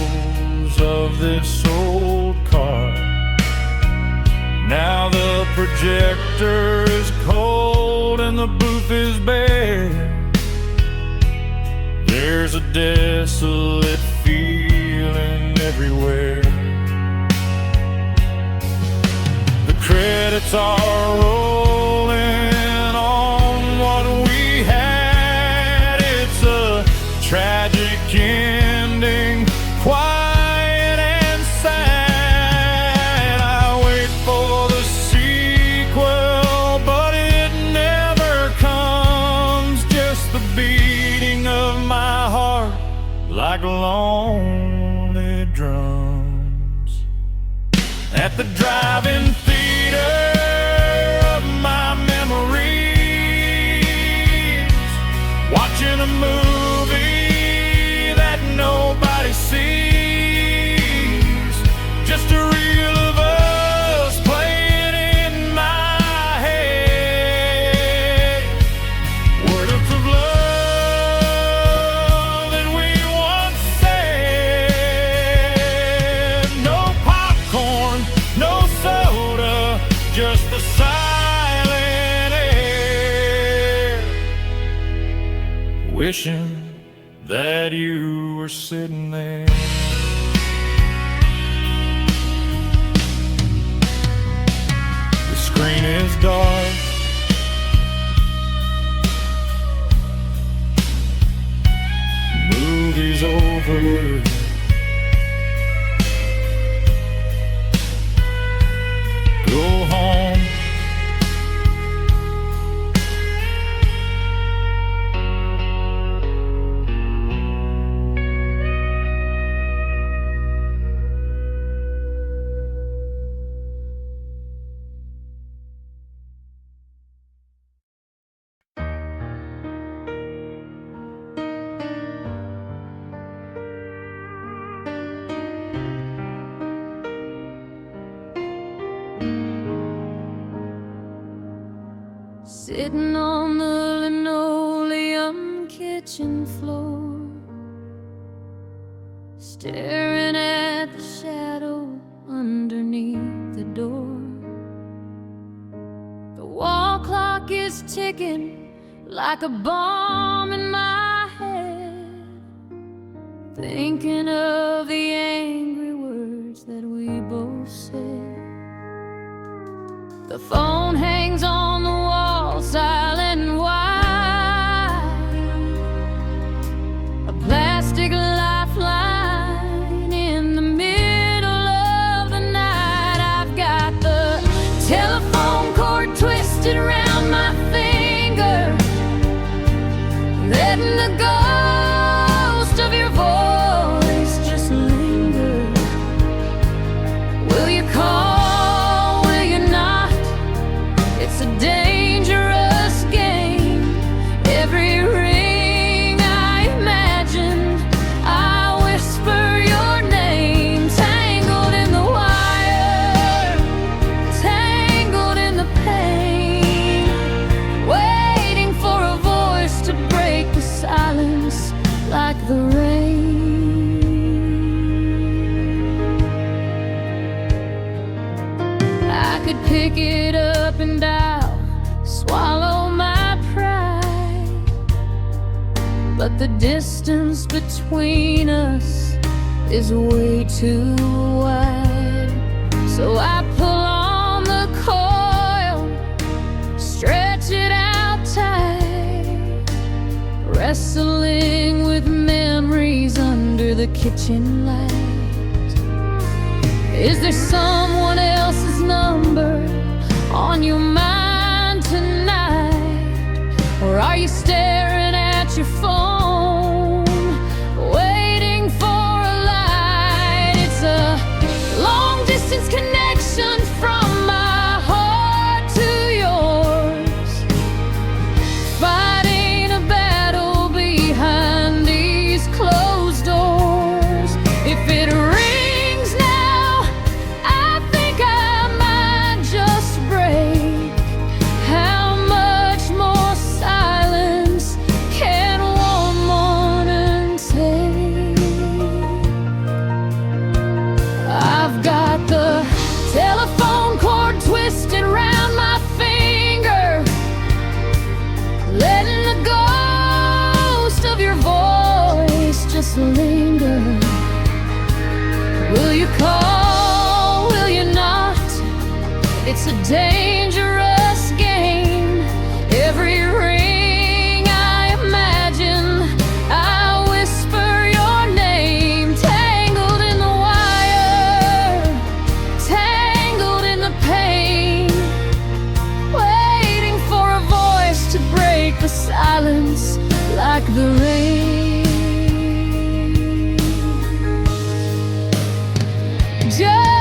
of this old car. Now the projector is cold and the booth is bare. There's a desolate feeling everywhere. Credits are rolling on what we had. It's a tragic ending, quiet and sad. I wait for the sequel, but it never comes. Just the beating of my heart like lonely drums at the drive-in theater of my memories, watching a movie that nobody sees, just a reel of us playing in my head, words of love that we once said. No popcorn, no soda, just the silent air, wishing that you were sitting there. The screen is dark, movie's over. Go home. sitting on the linoleum kitchen floor, staring at the shadow underneath the door. The wall clock is ticking like a bomb in my head, thinking of the angry words that we both said. The phone hangs on the wall, silent and white, a plastic lifeline in the middle of the night. I've got the telephone cord twisted around my finger, letting the ghost of your voice just linger. Will you call? It's a dangerous game. Every ring I imagine, I whisper your name. Tangled in the wire, tangled in the pain, waiting for a voice to break the silence like the rain. I could pick it up and dial, swallow my pride, but the distance between us is way too wide. So I pull on the coil, stretch it out tight, wrestling with memories under the kitchen light. Is there someone else's number on your mind tonight? Or are you staring at your phone, waiting for a light? It's a long distance connection from my heart to yours, fighting a battle behind these closed doors. If it rings now, I think I might just break. How much more silence can one morning take? I've got the telephone cord twisted round my finger, letting the ghost of your voice just linger. Will you call? Will you not? It's a dangerous game. Every ring I imagine, I whisper your name. Tangled in the wire, tangled in the pain, waiting for a voice to break the silence like the rain. Just